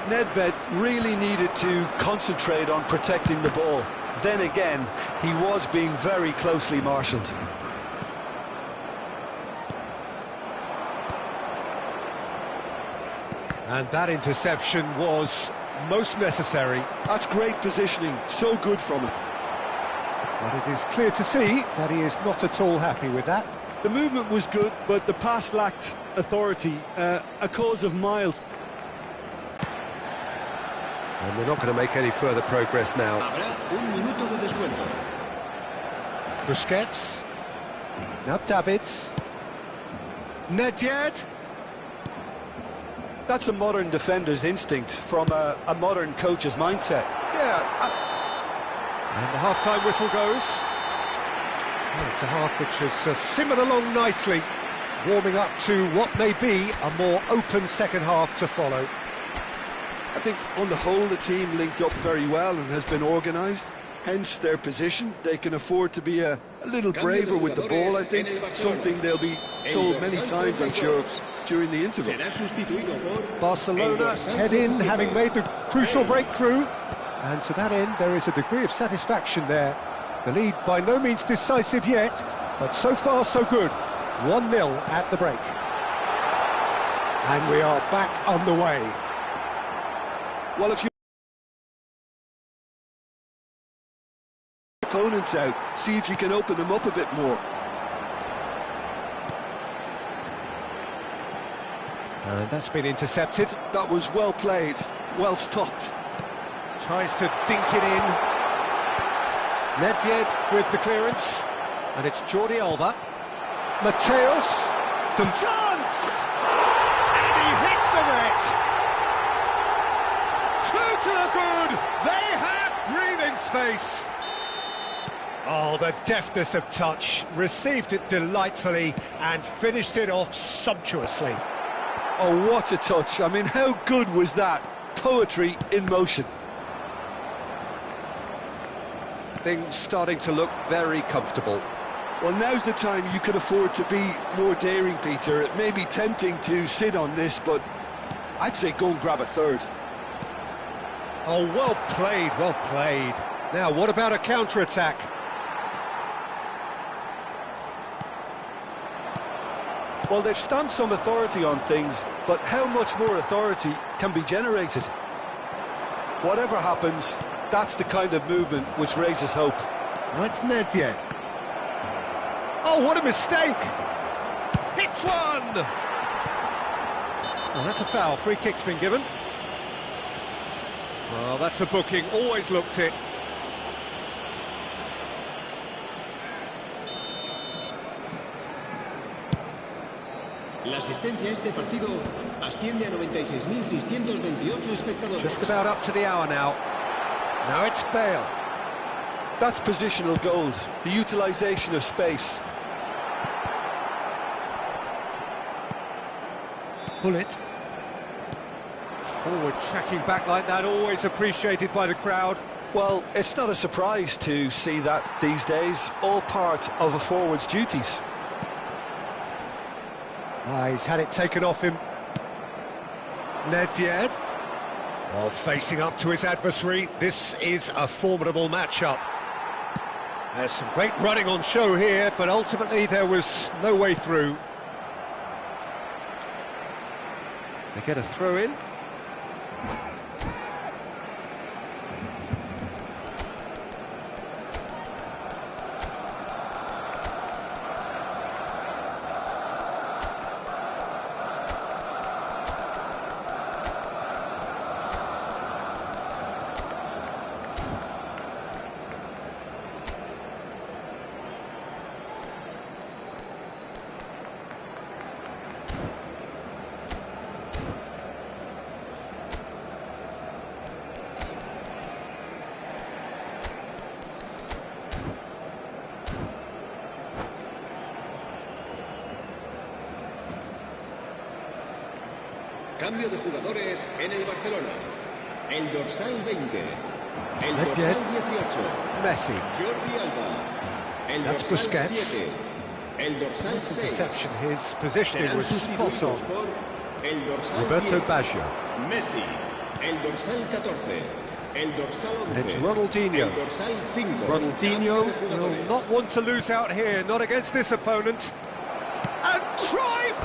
Nedved really needed to concentrate on protecting the ball. Then again, he was being very closely marshalled. And that interception was most necessary. That's great positioning, so good from him. But it is clear to see that he is not at all happy with that. The movement was good, but the pass lacked authority, a cause of mild. And we're not going to make any further progress now. Habrá un minuto de descuento. Busquets. Now Davids. Nedved. That's a modern defender's instinct from a modern coach's mindset. And the half-time whistle goes. Well, it's a half which has simmered along nicely, warming up to what may be a more open second half to follow. I think on the whole the team linked up very well and has been organised, hence their position. They can afford to be a little braver with the ball, I think, something they'll be told many times, I'm sure, during the interval. Barcelona head in, having made the crucial breakthrough, and to that end there is a degree of satisfaction there. The lead by no means decisive yet, but so far so good. 1-0 at the break. And we are back on the way. Well, if you opponents out, see if you can open them up a bit more. And that's been intercepted. That was well played, well stopped. Tries to dink it in. Nedved with the clearance. And it's Jordi Alba. Mateus. The chance! And he hits the net! Two to the good! They have breathing space! Oh, the deftness of touch. Received it delightfully and finished it off sumptuously. Oh, what a touch. I mean, how good was that? Poetry in motion. Things starting to look very comfortable. Well, now's the time you can afford to be more daring, Peter. It may be tempting to sit on this, but I'd say go and grab a third. Oh, well played, well played. Now, what about a counter-attack? Well, they've stamped some authority on things, but how much more authority can be generated? Whatever happens, that's the kind of movement which raises hope. That's Nedved. Oh, what a mistake! Hits one! Oh, that's a foul. Free kick's been given. Well, that's a booking. Always looked it. La asistencia a este partido asciende a 96.628 espectadores. Just about up to the hour now. Now it's Bale. That's positional gold, the utilisation of space. Bullet. Forward tracking back like that, always appreciated by the crowd. Well, it's not a surprise to see that these days, all part of a forward's duties. He's had it taken off him. Nedved. Oh, facing up to his adversary. This is a formidable matchup. There's some great running on show here, but ultimately there was no way through. They get a throw in. Cambio de jugadores en el Barcelona. El dorsal 20. El Nedved. dorsal 18. Messi. Jordi Alba. El That's dorsal Busquets. 7. El dorsal Nice 6. interception, his positioning Serán was spot sustituidos on. por el dorsal Roberto 10, Baggio. Messi. El dorsal 14. El dorsal 11. And it's Ronaldinho. El dorsal 5. Ronaldinho Cambio de will jugadores. not want to lose out here, not against this opponent. And Cruyff!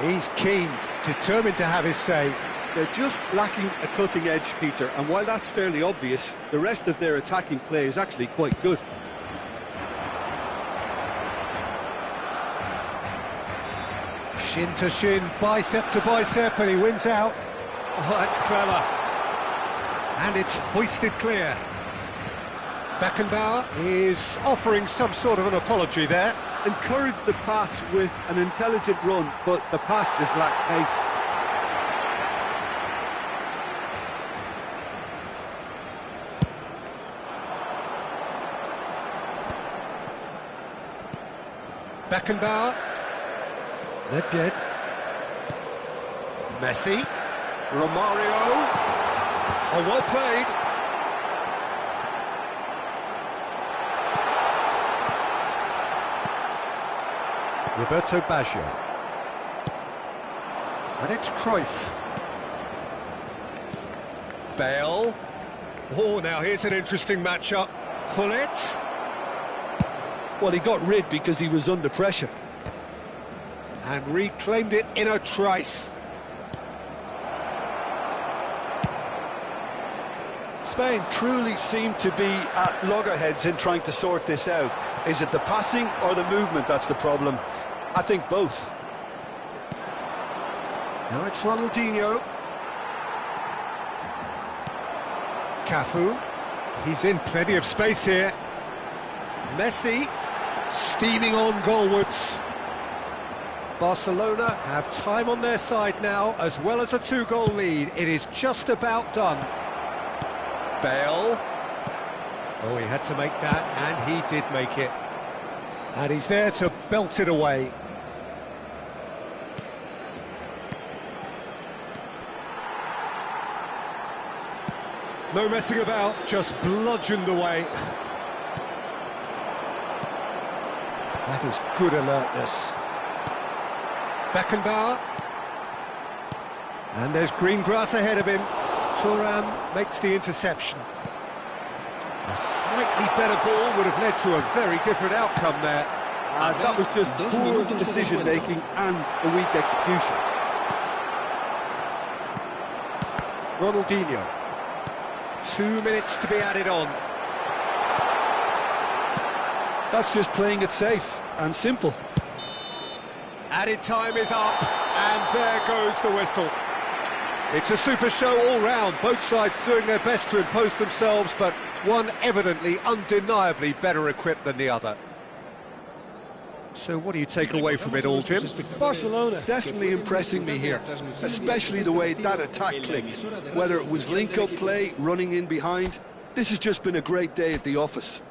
He's keen, determined to have his say. They're just lacking a cutting edge, Peter, and while that's fairly obvious, the rest of their attacking play is actually quite good. Shin to shin, bicep to bicep, and he wins out. Oh, that's clever. And it's hoisted clear. Beckenbauer is offering some sort of an apology there. Encouraged the pass with an intelligent run, but the pass just lacked pace. Beckenbauer. Nedved. Messi. Romario. Oh, well played. Roberto Baggio. And it's Cruyff. Bale. Oh, now here's an interesting matchup. Hullet. Well, he got rid because he was under pressure. And reclaimed it in a trice. Spain truly seem to be at loggerheads in trying to sort this out. Is it the passing or the movement that's the problem? I think both. Now it's Ronaldinho. Cafu. He's in plenty of space here. Messi. Steaming on goalwards. Barcelona have time on their side now, as well as a 2-goal lead. It is just about done. Bale. Oh, he had to make that, and he did make it. And he's there to belt it away. No messing about, just bludgeoned away. That is good alertness. Beckenbauer. And there's green grass ahead of him. Thuram makes the interception. A slightly better ball would have led to a very different outcome there. That was just poor decision-making and a weak execution. Ronaldinho. 2 minutes to be added on. That's just playing it safe and simple. Added time is up, and there goes the whistle. It's a super show all round, both sides doing their best to impose themselves, but one evidently, undeniably better equipped than the other. So what do you take away from it all, Jim? Barcelona definitely impressing me here, especially the way that attack clicked. Whether it was link-up play, running in behind, this has just been a great day at the office.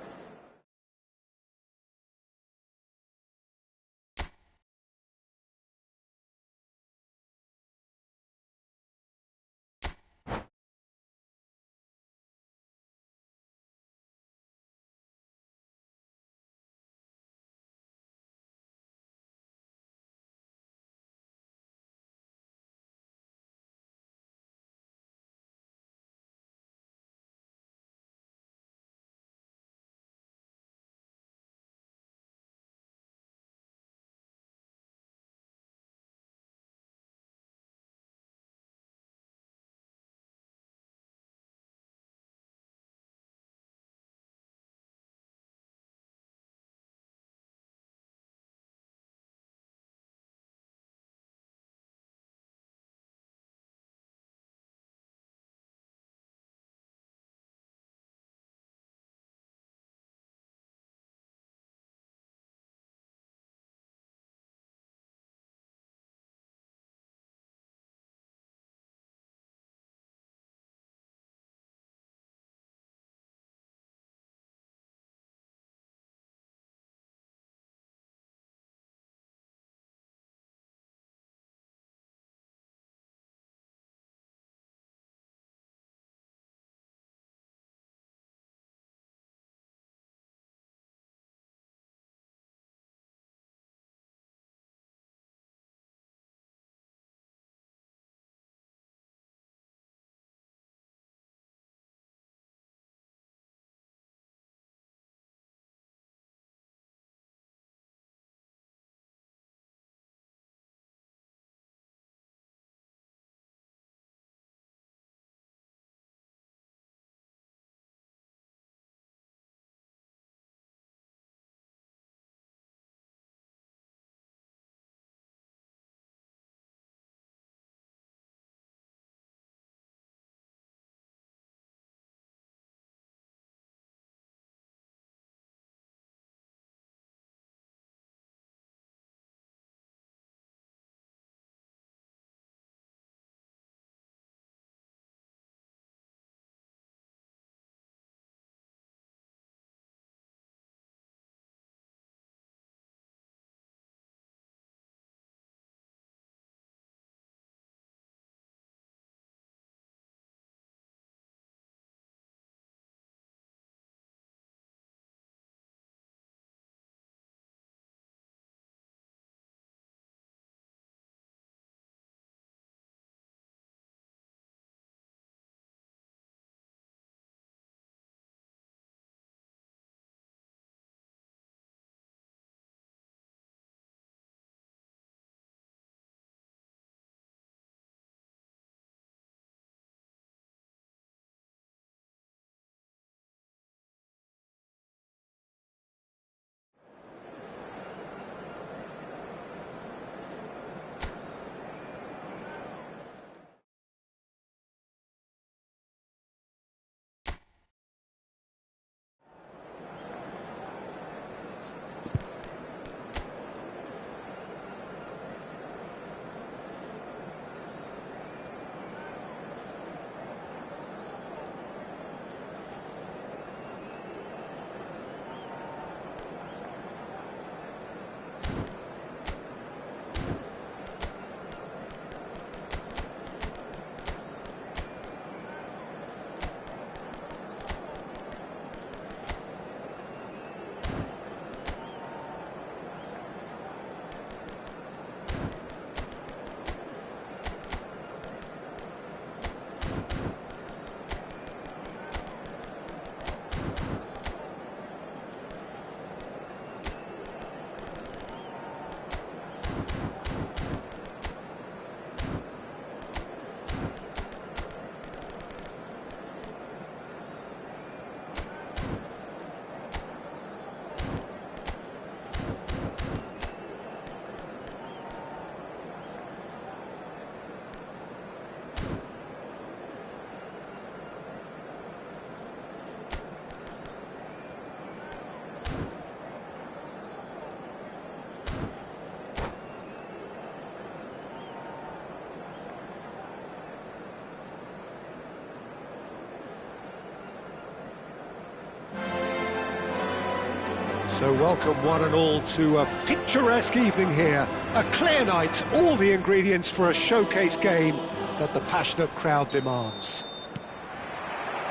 So welcome one and all to a picturesque evening here. A clear night, all the ingredients for a showcase game that the passionate crowd demands.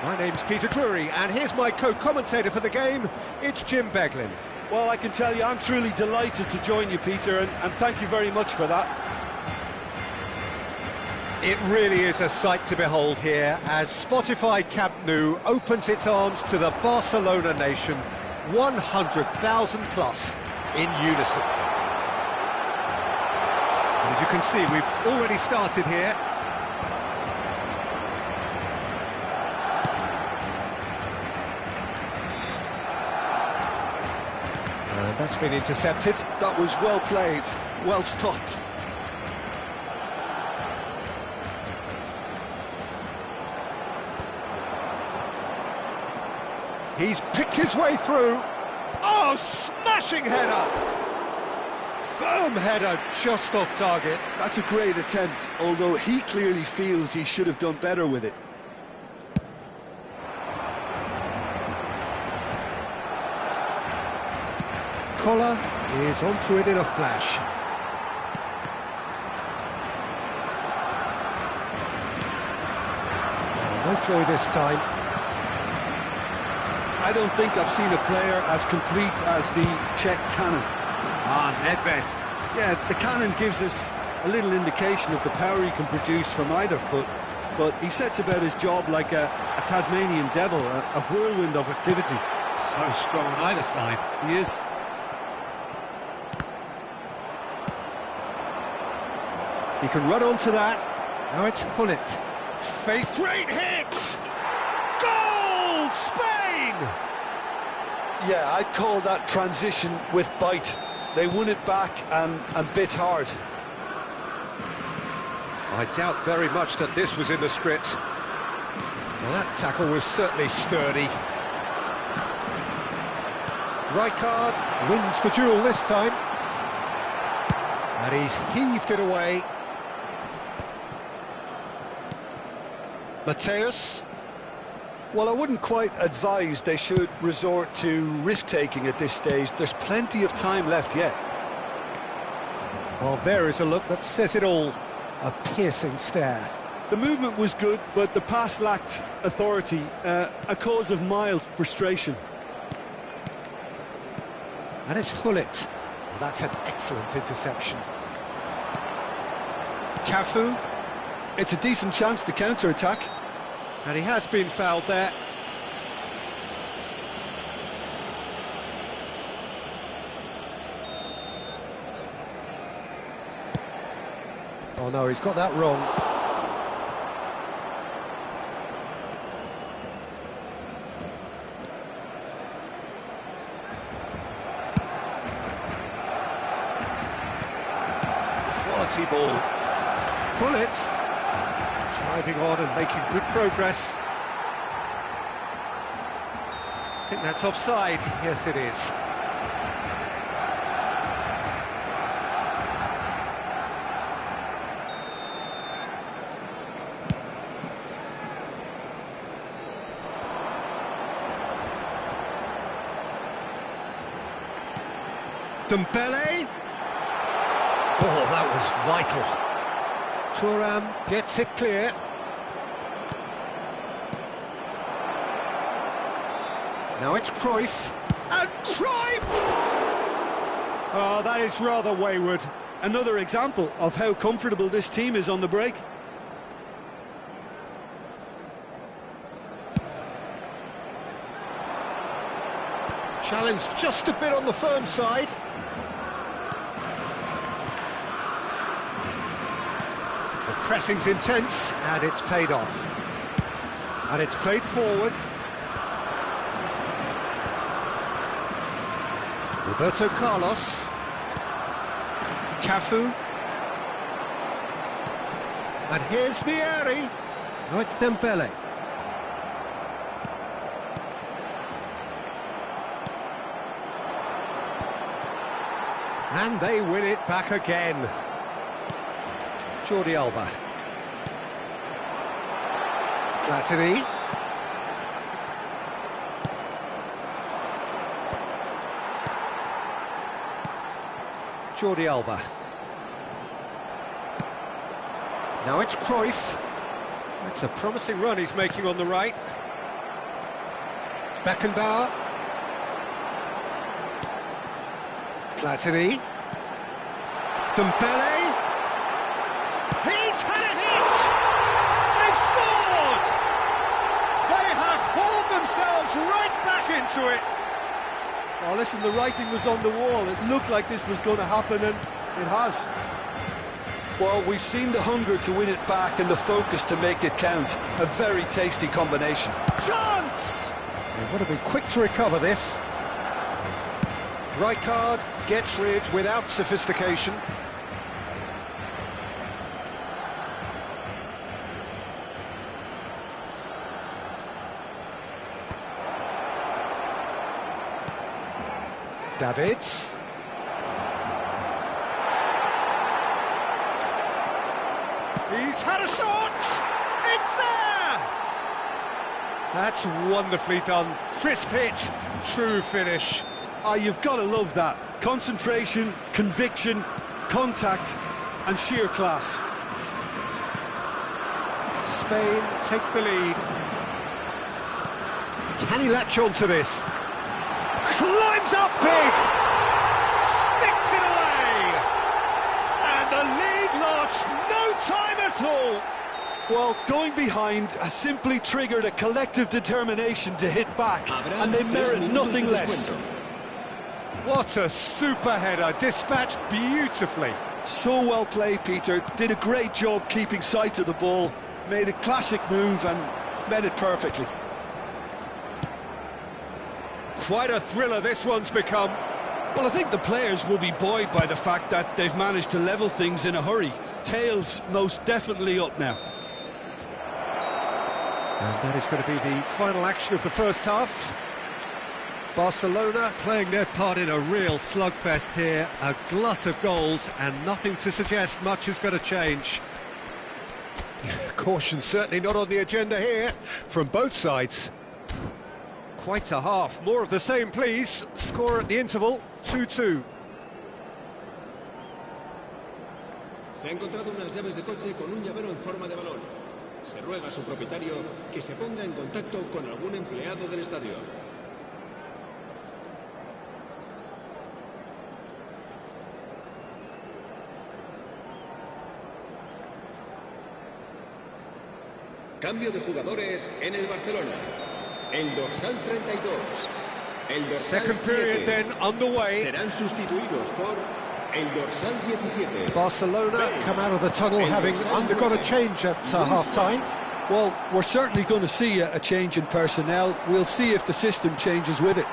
My name's Peter Drury, and here's my co-commentator for the game, it's Jim Beglin. Well, I can tell you, I'm truly delighted to join you, Peter, and thank you very much for that. It really is a sight to behold here as Spotify Camp Nou opens its arms to the Barcelona nation, 100,000 plus in unison. And as you can see, we've already started here. And that's been intercepted. That was well played, well stopped. He's picked his way through. Oh, smashing header! Firm header, just off target. That's a great attempt, although he clearly feels he should have done better with it. Collar is onto it in a flash. Oh, no joy this time. I don't think I've seen a player as complete as the Czech cannon. Ah, Nedved. Yeah, the cannon gives us a little indication of the power he can produce from either foot, but he sets about his job like a Tasmanian devil, a whirlwind of activity. So strong on either side. He is. He can run onto that. Now it's Hullet. Faced great hit! Goal! Spain! Yeah, I'd call that transition with bite. They won it back and bit hard. I doubt very much that this was in the script. Well, that tackle was certainly sturdy. Rijkaard wins the duel this time. And he's heaved it away. Mateus. Well, I wouldn't quite advise they should resort to risk-taking at this stage. There's plenty of time left yet. Well, there is a look that says it all. A piercing stare. The movement was good, but the pass lacked authority, a cause of mild frustration. And it's Hullet. Well, that's an excellent interception. Cafu. It's a decent chance to counter-attack. And he has been fouled there. Oh no, he's got that wrong. Quality ball. Hullet driving on and making good progress. I think that's offside. Yes, it is. Dembele. Oh, that was vital. Thuram gets it clear. Now it's Cruyff. And Cruyff! Oh, that is rather wayward. Another example of how comfortable this team is on the break. Challenge just a bit on the firm side. Pressing's intense, and it's paid off. And it's played forward. Roberto Carlos. Cafu. And here's Vieri. Oh, it's Dembele. And they win it back again. Jordi Alba. Platini. Jordi Alba. Now it's Cruyff. That's a promising run he's making on the right. Beckenbauer. Platini. Dembele. He's had a hit! They've scored! They have hauled themselves right back into it. Oh, listen, the writing was on the wall. It looked like this was going to happen, and it has. Well, we've seen the hunger to win it back and the focus to make it count. A very tasty combination. Chance! They want to be quick to recover this. Rijkaard gets rid without sophistication. Davids. He's had a shot! It's there! That's wonderfully done. Crisp hit, true finish. Ah, you've got to love that. Concentration, conviction, contact, and sheer class. Spain take the lead. Can he latch on to this? Climbs up big! Sticks it away! And the lead lost no time at all! Well, going behind has simply triggered a collective determination to hit back, and they merit nothing less. What a super header, dispatched beautifully. So well played, Peter. Did a great job keeping sight of the ball, made a classic move and met it perfectly. Quite a thriller this one's become. Well, I think the players will be buoyed by the fact that they've managed to level things in a hurry. Tails most definitely up now. And that is going to be the final action of the first half. Barcelona playing their part in a real slugfest here. A glut of goals and nothing to suggest much is going to change. Caution certainly not on the agenda here from both sides. Quite a half. More of the same, please. Score at the interval, 2-2. Se ha encontrado unas llaves de coche con un llavero en forma de balón. Se ruega a su propietario que se ponga en contacto con algún empleado del estadio. Cambio de jugadores en el Barcelona. El dorsal 32. El dorsal Second period 7. then underway. Serán sustituidos por el dorsal 17. Barcelona come out of the tunnel having undergone a change at half-time. Well, we're certainly going to see a change in personnel. We'll see if the system changes with it.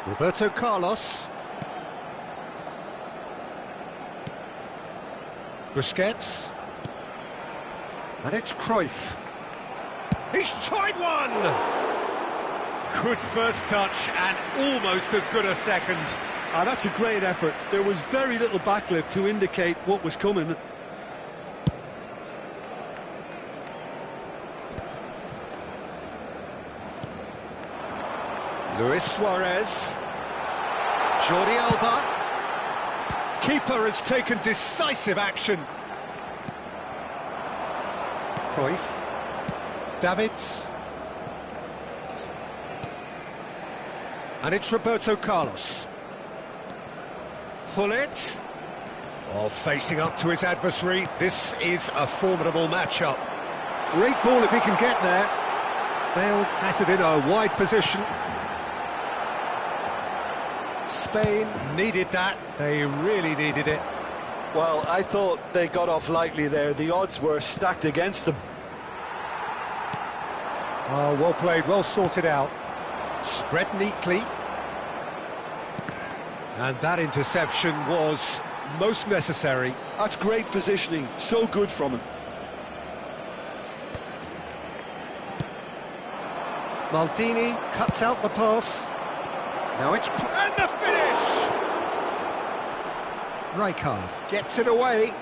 Roberto Carlos. Busquets. And it's Cruyff. He's tried one! Good first touch and almost as good a second. Ah, that's a great effort. There was very little backlift to indicate what was coming. Luis Suarez. Jordi Alba. Keeper has taken decisive action. Cruyff. Davids. And it's Roberto Carlos. Hullet. Oh, facing up to his adversary. This is a formidable matchup. Great ball if he can get there. Bale has it in a wide position. Spain needed that. They really needed it. Well, I thought they got off lightly there. The odds were stacked against them. Oh, well played, well sorted out. Spread neatly. And that interception was most necessary. That's great positioning, so good from him. Maldini cuts out the pass. Now it's... and the finish! Rijkaard gets it away.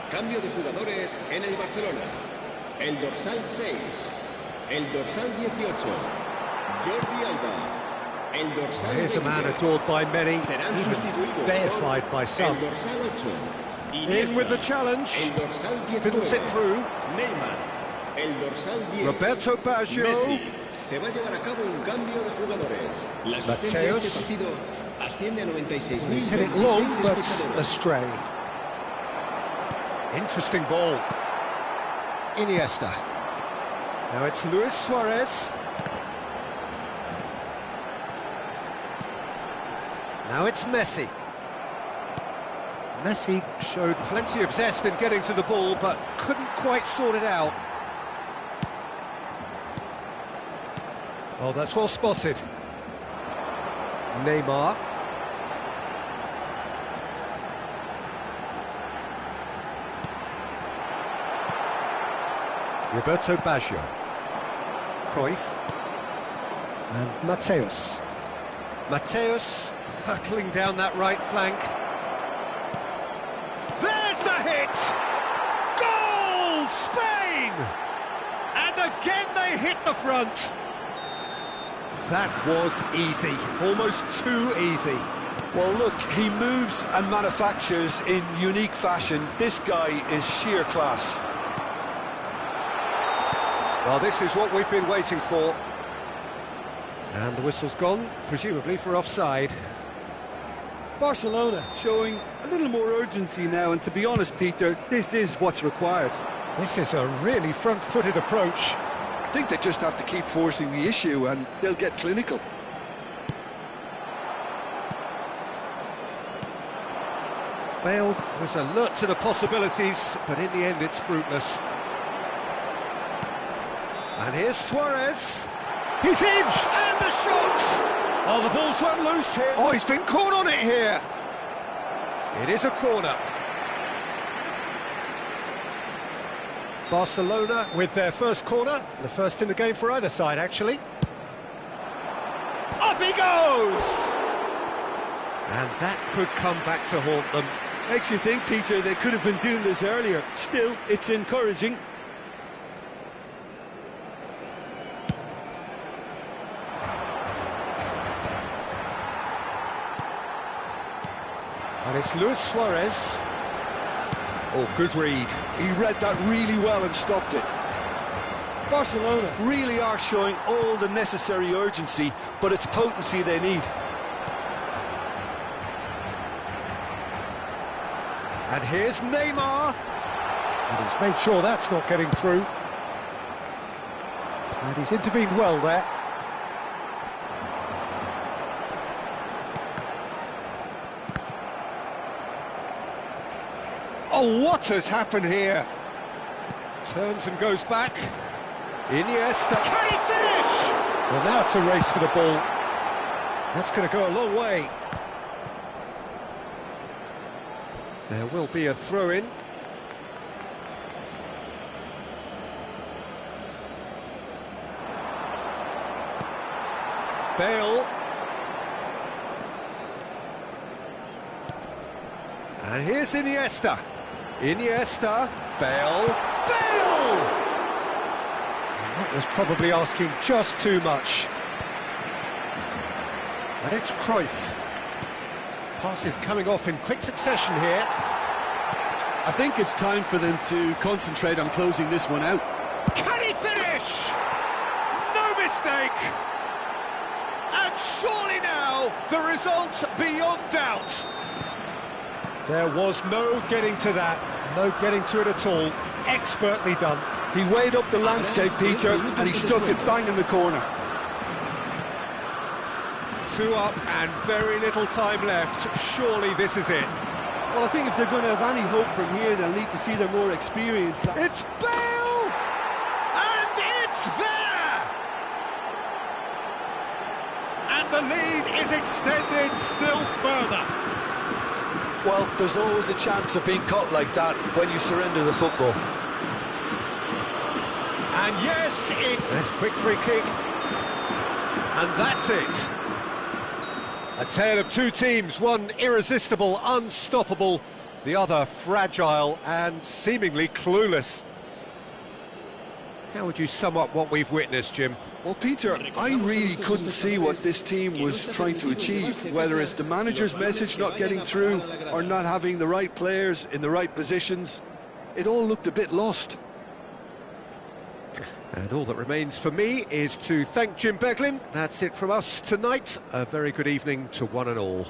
Cambio de jugadores en el Barcelona. El dorsal 6, el dorsal 18, Jordi Alba. El dorsal Here's a man 20, adored by many, serán even sustituidos deified por by some. El dorsal 8, In with the challenge, el dorsal 19, fiddles it through. Neymar. El dorsal 10, Roberto Baggio. Messi. Se va a llevar a cabo un cambio de jugadores. La asistencia de este partido asciende a 96.000. He's hit it long, but astray. Interesting ball. Iniesta. Now it's Luis Suarez. Now it's Messi. Messi showed plenty of zest in getting to the ball, but couldn't quite sort it out. Oh, that's well spotted. Neymar. Roberto Baggio. Cruyff. And Mateus. Mateus hurtling down that right flank. There's the hit! Goal! Spain! And again they hit the front. That was easy, almost too easy. Well, look, he moves and manufactures in unique fashion. This guy is sheer class. Well, this is what we've been waiting for. And the whistle's gone, presumably for offside. Barcelona showing a little more urgency now, and to be honest, Peter, this is what's required. This is a really front-footed approach. I think they just have to keep forcing the issue and they'll get clinical. Bale was alert to the possibilities, but in the end it's fruitless. And here's Suarez. He's in! And the shot! Oh, the ball's run loose here. Oh, he's been caught on it here. It is a corner. Barcelona with their first corner. The first in the game for either side, actually. Up he goes! And that could come back to haunt them. Makes you think, Peter, they could have been doing this earlier. Still, it's encouraging. And it's Luis Suarez. Oh, good read. He read that really well and stopped it. Barcelona really are showing all the necessary urgency, but it's potency they need. And here's Neymar. And he's made sure that's not getting through. And he's intervened well there. Oh, what has happened here? Turns and goes back. Iniesta. Can he finish? Well, now it's a race for the ball. That's going to go a long way. There will be a throw-in. Bale. And here's Iniesta. Iniesta. Bale. Bale! And that was probably asking just too much. And it's Cruyff. Passes coming off in quick succession here. I think it's time for them to concentrate on closing this one out. Can he finish? No mistake! And surely now, the result beyond doubt. There was no getting to that, no getting to it at all. Expertly done. He weighed up the landscape, Peter, and he stuck it bang in the corner. 2 up and very little time left. Surely this is it. Well, I think if they're going to have any hope from here, they'll need to see their more experienced. It's Bale! And it's there! And the lead is extended still further. Well, there's always a chance of being caught like that when you surrender the football. And yes, There's a quick free kick. and that's it. A tale of two teams, one irresistible, unstoppable, the other fragile and seemingly clueless. How would you sum up what we've witnessed, Jim? Well, Peter, I really couldn't see what this team was trying to achieve, whether it's the manager's message not getting through or not having the right players in the right positions. It all looked a bit lost. And all that remains for me is to thank Jim Beglin. That's it from us tonight. A very good evening to one and all.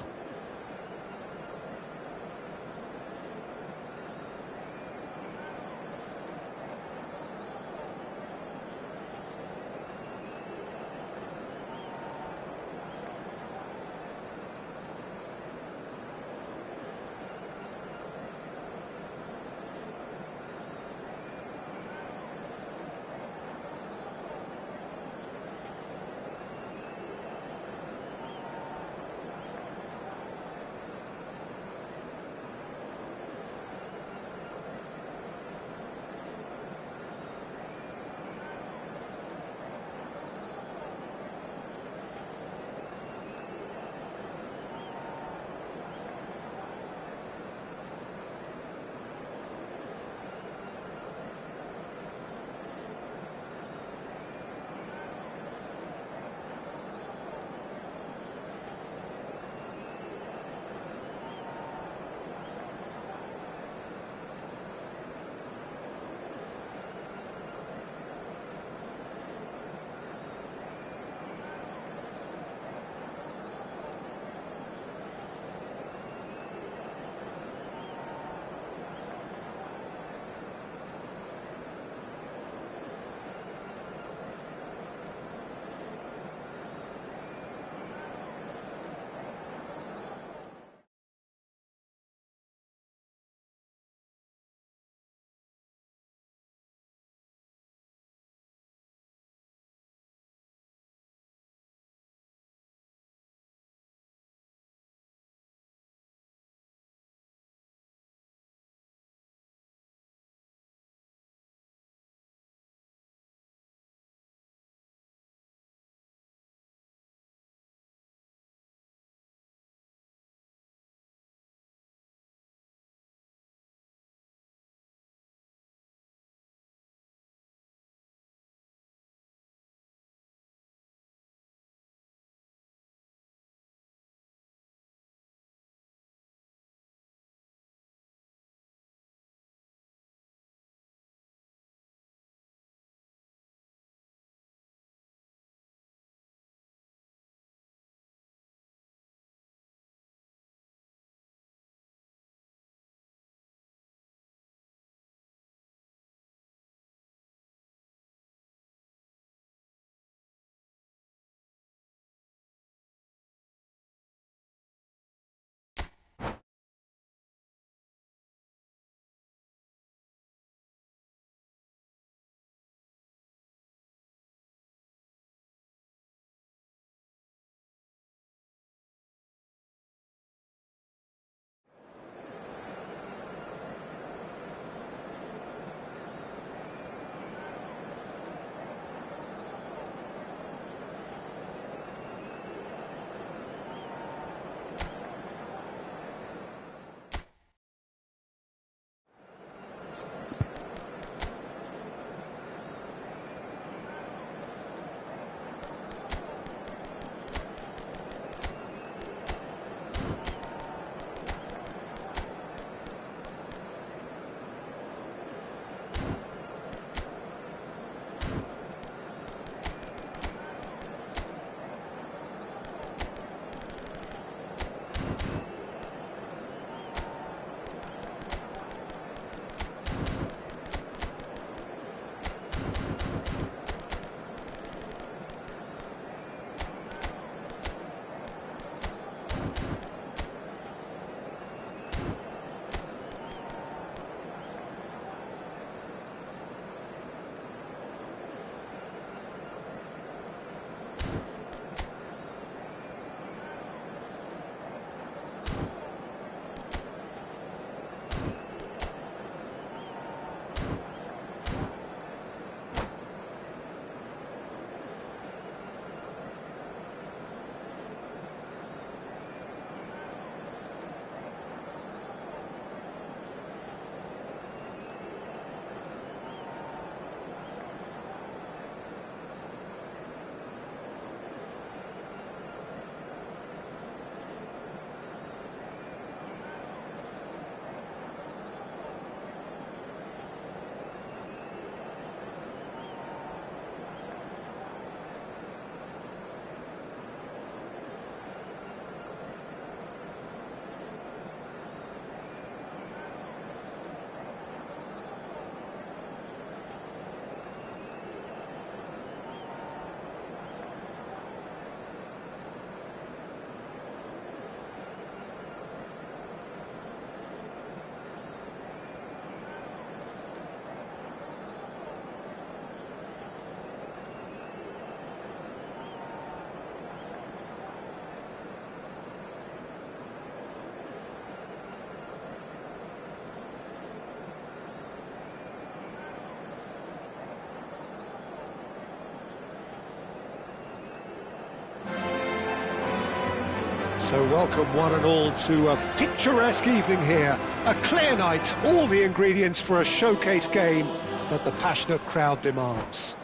So welcome one and all to a picturesque evening here. A clear night, all the ingredients for a showcase game that the passionate crowd demands.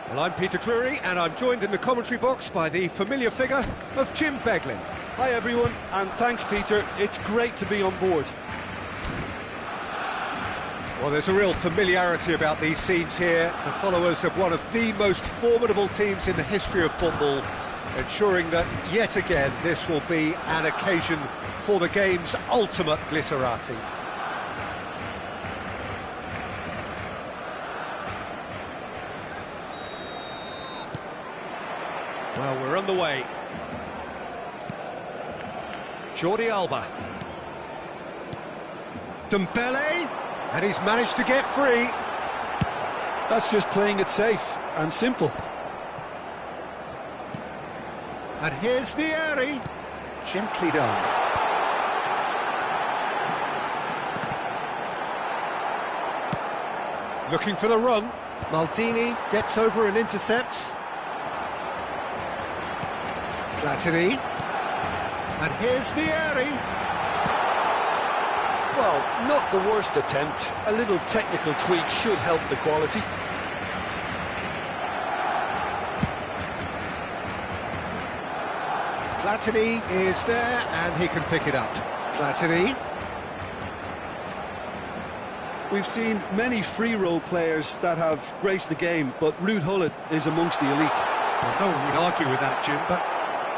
Well, I'm Peter Drury, and I'm joined in the commentary box by the familiar figure of Jim Beglin. Hi everyone, and thanks Peter, it's great to be on board. Well, there's a real familiarity about these scenes here. The followers of one of the most formidable teams in the history of football, ensuring that, yet again, this will be an occasion for the game's ultimate glitterati. Well, we're on the way. Jordi Alba. Dembele, and he's managed to get free. That's just playing it safe and simple. And here's Vieri. Gently done. Looking for the run. Maldini gets over and intercepts. Platini. And here's Vieri. Well, not the worst attempt. A little technical tweak should help the quality. Platini is there, and he can pick it up. Platini. We've seen many free role players that have graced the game, but Ruud Gullit is amongst the elite. Well, no one would argue with that, Jim, but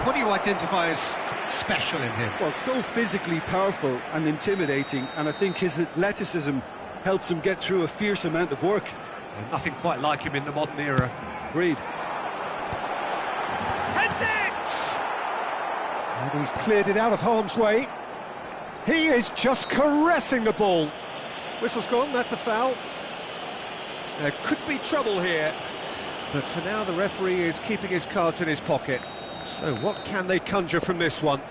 what do you identify as special in him? Well, so physically powerful and intimidating, and I think his athleticism helps him get through a fierce amount of work. Well, nothing quite like him in the modern era. Agreed. Heads it! And he's cleared it out of harm's way. He is just caressing the ball. Whistle's gone, that's a foul. There could be trouble here, but for now the referee is keeping his cards in his pocket. So what can they conjure from this one?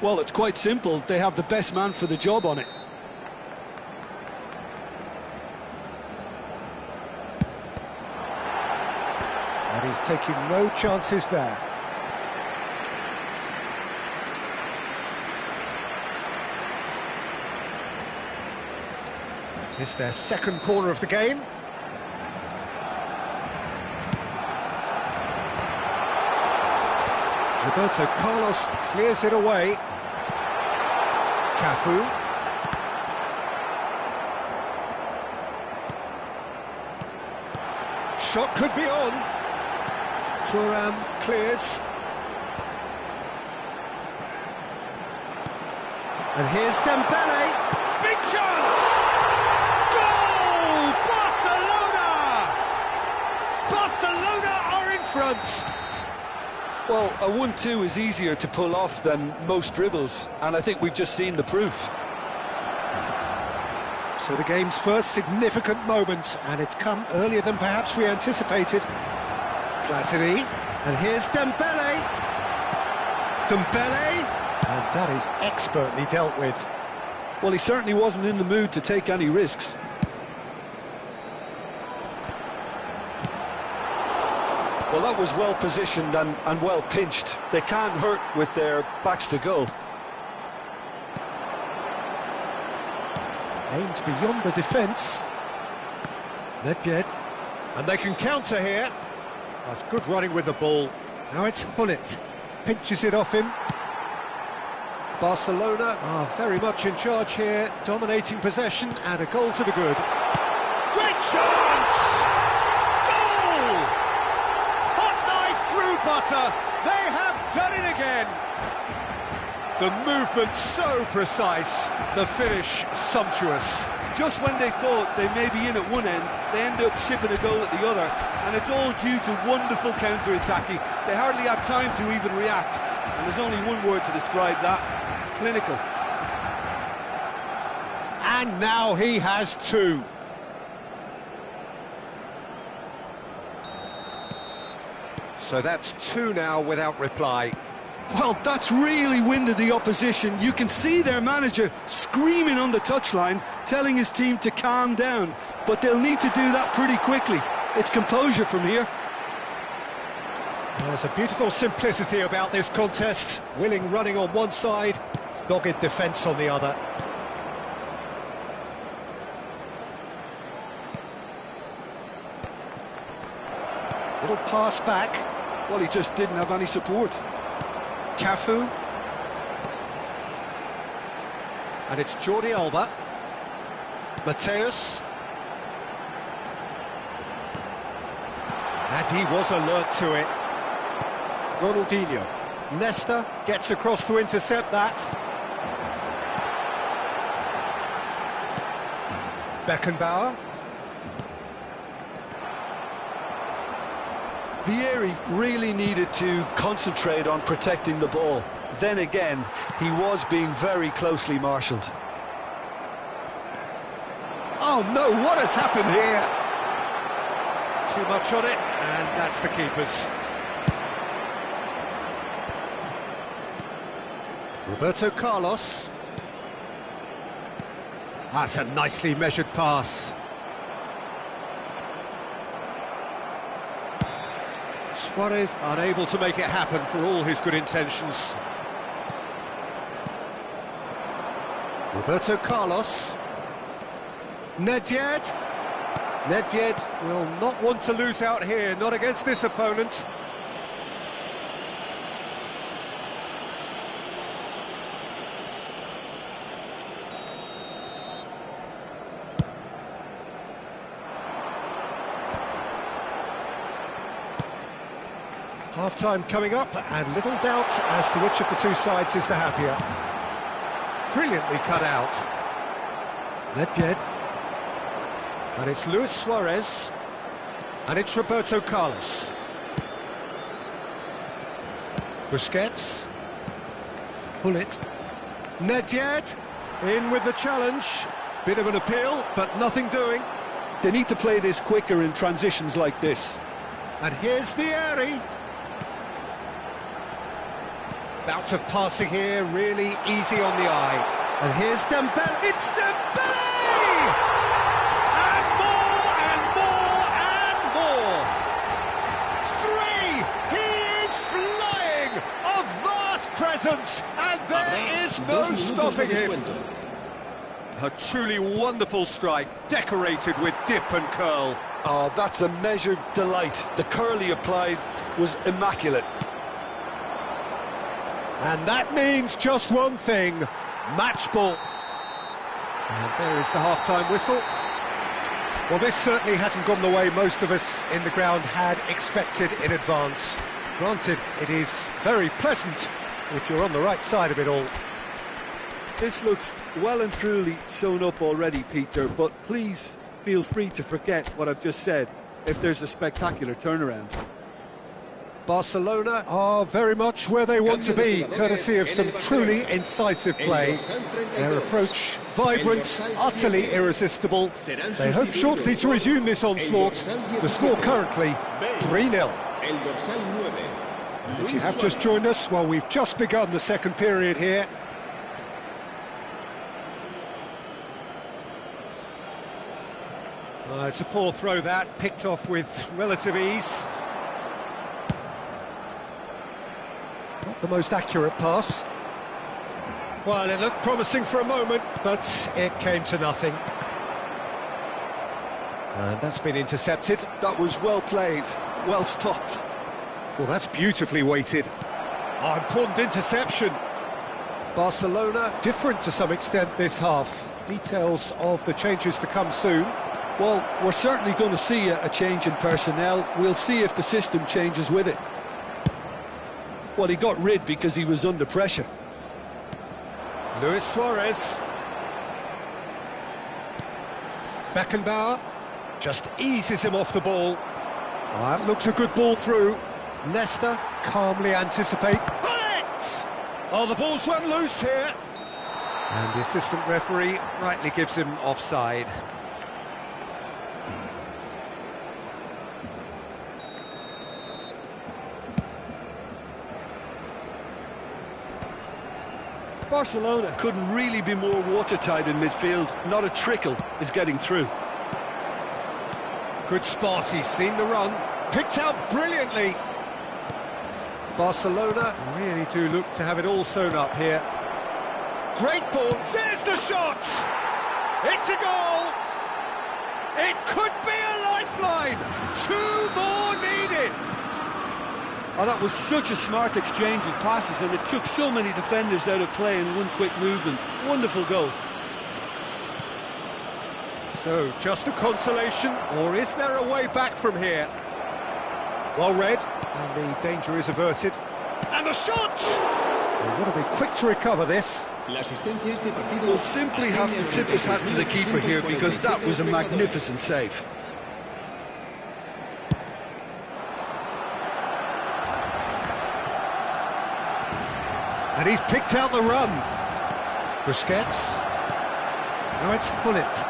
Well, it's quite simple. They have the best man for the job on it. And he's taking no chances there. It's their second corner of the game. Roberto Carlos clears it away. Cafu. Shot could be on. Thuram clears. And here's Dembele. Big chance! Goal! Barcelona! Barcelona are in front. Well, a 1-2 is easier to pull off than most dribbles, and I think we've just seen the proof. So the game's first significant moment, and it's come earlier than perhaps we anticipated. Platini, and here's Dembele. Dembele, and that is expertly dealt with. Well, he certainly wasn't in the mood to take any risks. Well, that was well positioned and well pinched. They can't hurt with their backs to goal. Aimed beyond the defence. Nedved, and they can counter here. That's good running with the ball. Now it's Gullit. Pinches it off him. Barcelona are very much in charge here, dominating possession, and a goal to the good. Great chance! Goal! Hot knife through butter. They have done it again. The movement so precise, the finish sumptuous. Just when they thought they may be in at one end, they end up shipping a goal at the other, and it's all due to wonderful counter-attacking. They hardly had time to even react, and there's only one word to describe that: clinical. And now he has two. So that's two now without reply. Well, that's really winded the opposition. You can see their manager screaming on the touchline, telling his team to calm down. But they'll need to do that pretty quickly. It's composure from here. There's a beautiful simplicity about this contest. Willing running on one side, dogged defence on the other. Little pass back. Well, he just didn't have any support. Cafu. And it's Jordi Alba. Mateus. And he was alert to it. Ronaldinho. Nesta gets across to intercept that. Beckenbauer. Vieri really needed to concentrate on protecting the ball. Then again, he was being very closely marshalled. Oh no, what has happened here? Too much on it, and that's the keeper's. Roberto Carlos. That's a nicely measured pass. Suarez unable to make it happen for all his good intentions. Roberto Carlos. Nedved. Nedved will not want to lose out here, not against this opponent. Half-time coming up, and little doubt as to which of the two sides is the happier. Brilliantly cut out. Nedved. And it's Luis Suarez. And it's Roberto Carlos. Busquets. Hullet. Nedved. In with the challenge. Bit of an appeal, but nothing doing. They need to play this quicker in transitions like this. And here's Vieri. Bout of passing here, really easy on the eye. And here's Dembele. It's Dembele! And more, and more, and more. 3! He is flying! A vast presence, and there is no stopping him. A truly wonderful strike, decorated with dip and curl. Oh, that's a measured delight. The curl he applied was immaculate. And that means just one thing, match ball. And there is the half-time whistle. Well, this certainly hasn't gone the way most of us in the ground had expected in advance. Granted, it is very pleasant if you're on the right side of it all. This looks well and truly sewn up already, Peter, but please feel free to forget what I've just said if there's a spectacular turnaround. Barcelona are very much where they want to be, courtesy of some truly incisive play. Their approach vibrant, utterly irresistible. They hope shortly to resume this onslaught. The score currently 3-0. If you have just joined us, well, we've just begun the second period here. It's a poor throw that, picked off with relative ease. Not the most accurate pass. Well, it looked promising for a moment, but it came to nothing. And that's been intercepted. That was well played, well stopped. Well, that's beautifully weighted. Oh, important interception. Barcelona different to some extent this half. Details of the changes to come soon. Well, we're certainly going to see a change in personnel. We'll see if the system changes with it. Well, he got rid because he was under pressure. Luis Suarez. Beckenbauer just eases him off the ball. Oh, that looks a good ball through. Nesta calmly anticipate. Bullet! Oh, the ball's run loose here. And the assistant referee rightly gives him offside. Barcelona couldn't really be more watertight in midfield. Not a trickle is getting through. Good spot, he's seen the run. Picked out brilliantly. Barcelona really do look to have it all sewn up here. Great ball, there's the shot! It's a goal! It could be a lifeline! 2 more needed! Oh, that was such a smart exchange of passes, and it took so many defenders out of play in one quick movement. Wonderful goal. So, just a consolation, or is there a way back from here? Well read, and the danger is averted. And the shot! They want to be quick to recover this. We'll simply have to tip his hat to the keeper here, because that was a magnificent save. And he's picked out the run. Busquets. Now it's Hullet.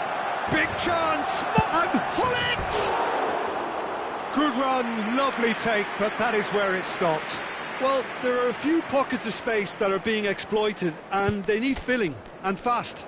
Big chance! And Hullet! Good run, lovely take, but that is where it stopped. Well, there are a few pockets of space that are being exploited, and they need filling, and fast.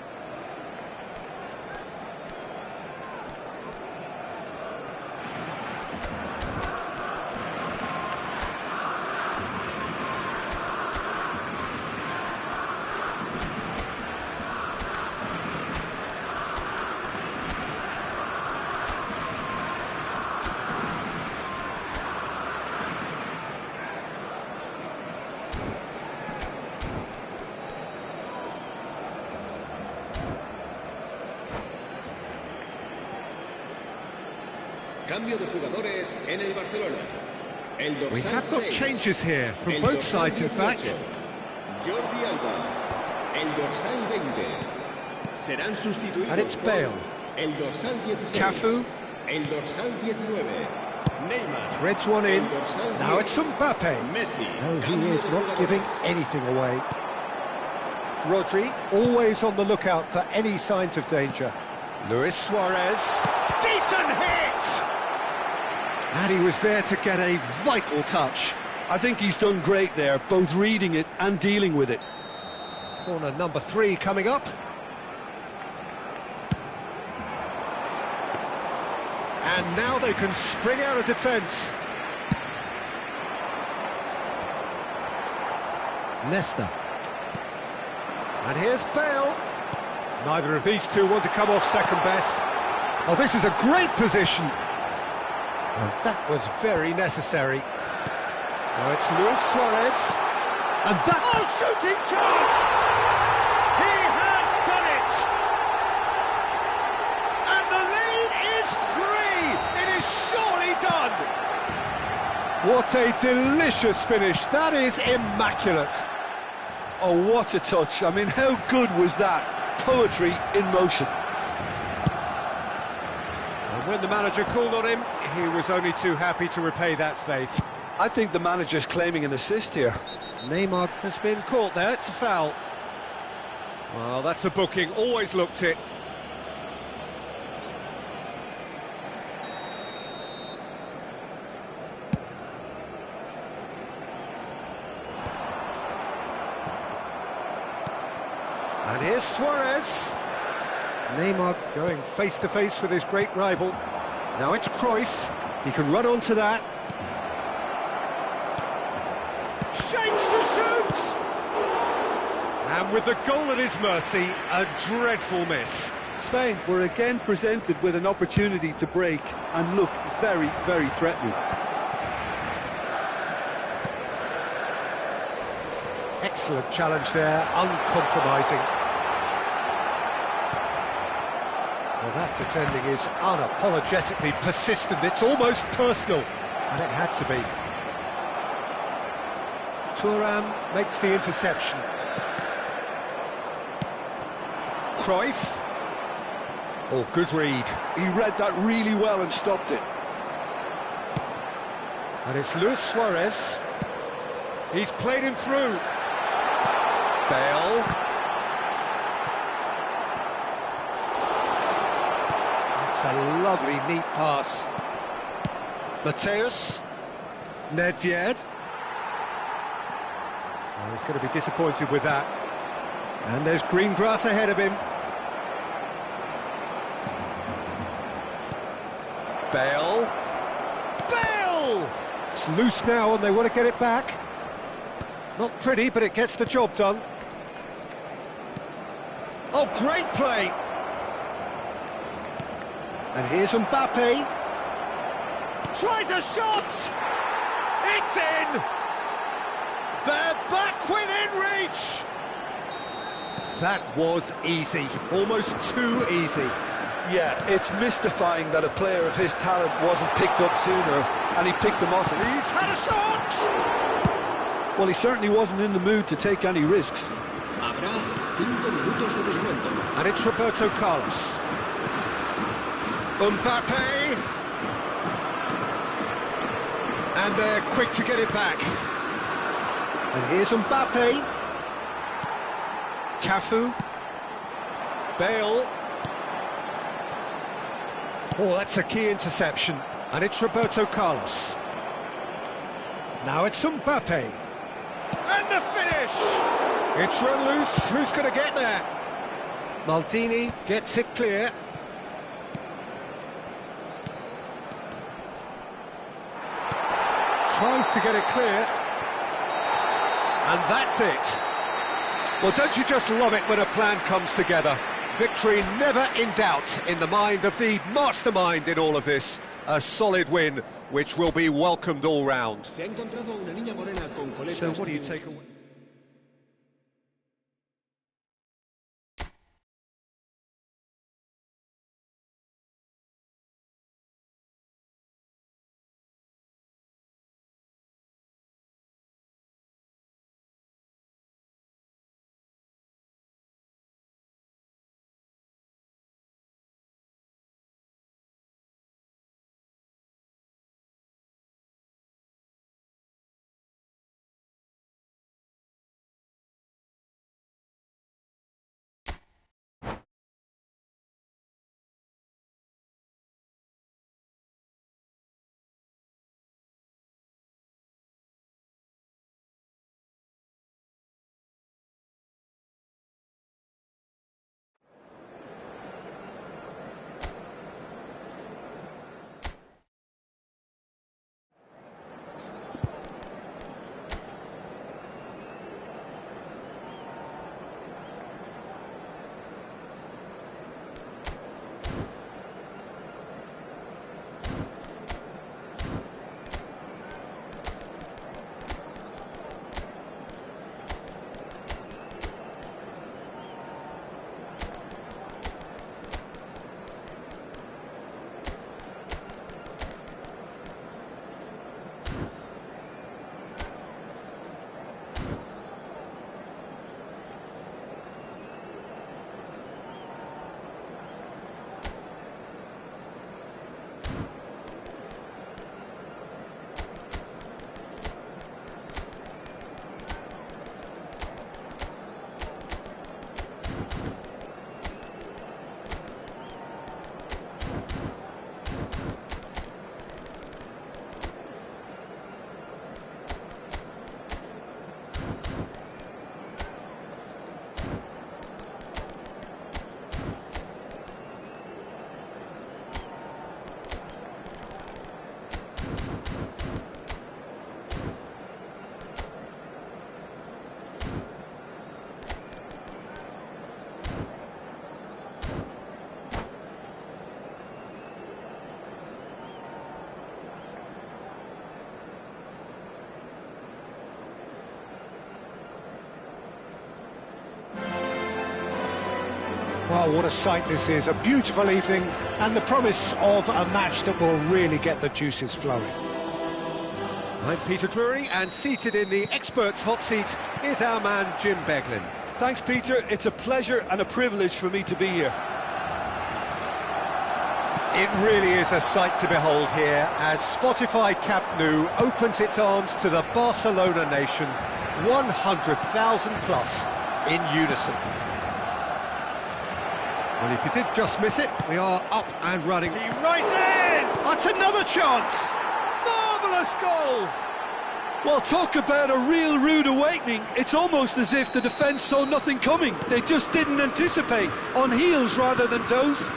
Cambio de jugadores en el Barcelona. El dorsal We have got 6, changes here, from el both dorsal sides in 18, fact. Jordi Alba. El dorsal 20. Serán sustituidos And it's por Bale. El dorsal 16. Cafu. El dorsal 19. Neymar. Threads one in. El dorsal Now 10. it's Mbappe. Messi. No, he Cambio is de not jugadores. giving anything away. Rodri, always on the lookout for any signs of danger. Luis Suarez. Decent hit! And he was there to get a vital touch. I think he's done great there, both reading it and dealing with it. Corner number 3 coming up. And now they can spring out of defence. Nesta. And here's Bale. Neither of these two want to come off second best. Oh, this is a great position. And that was very necessary. Now it's Luis Suarez. And that... Oh, shooting chance! He has done it! And the lead is 3! It is surely done! What a delicious finish. That is immaculate. Oh, what a touch. I mean, how good was that? Poetry in motion. And when the manager called on him, he was only too happy to repay that faith. I think the manager's claiming an assist here. Neymar has been caught there, it's a foul. Well, that's a booking, always looked it. And here's Suarez. Neymar going face-to-face with his great rival. Now it's Cruyff. He can run onto that. Shapes to shoot! And with the goal at his mercy, a dreadful miss. Spain were again presented with an opportunity to break and look very, very threatening. Excellent challenge there, uncompromising. Well, that defending is unapologetically persistent. It's almost personal, and it had to be. Thuram makes the interception. Cruyff. Oh, good read. He read that really well and stopped it. And it's Luis Suarez. He's played him through. Bale. That's a lovely, neat pass. Mateus. Nedved. Oh, he's going to be disappointed with that. And there's green grass ahead of him. Bale. Bale! It's loose now and they want to get it back. Not pretty, but it gets the job done. Oh, great play! And here's Mbappe. Tries a shot! It's in! They're back within reach! That was easy, almost too easy. Yeah, it's mystifying that a player of his talent wasn't picked up sooner, and he picked them off. He's had a shot! Well, he certainly wasn't in the mood to take any risks. Habrá 5 minutos de descuento. And it's Roberto Carlos. Mbappe! And they're quick to get it back. And here's Mbappe. Cafu. Bale. Oh, that's a key interception. And it's Roberto Carlos. Now it's Mbappe. And the finish! It's run loose. Who's going to get there? Maldini gets it clear. Tries to get it clear. And that's it. Well, don't you just love it when a plan comes together? Victory never in doubt in the mind of the mastermind in all of this. A solid win, which will be welcomed all round. So what do you take away? Well, what a sight this is, a beautiful evening and the promise of a match that will really get the juices flowing. I'm Peter Drury, and seated in the experts' hot seat is our man Jim Beglin. Thanks, Peter. It's a pleasure and a privilege for me to be here. It really is a sight to behold here as Spotify Camp Nou opens its arms to the Barcelona nation, 100,000 plus in unison. Well, if you did just miss it, we are up and running. He rises! That's another chance! Marvellous goal! Well, talk about a real rude awakening. It's almost as if the defence saw nothing coming. They just didn't anticipate, on heels rather than toes.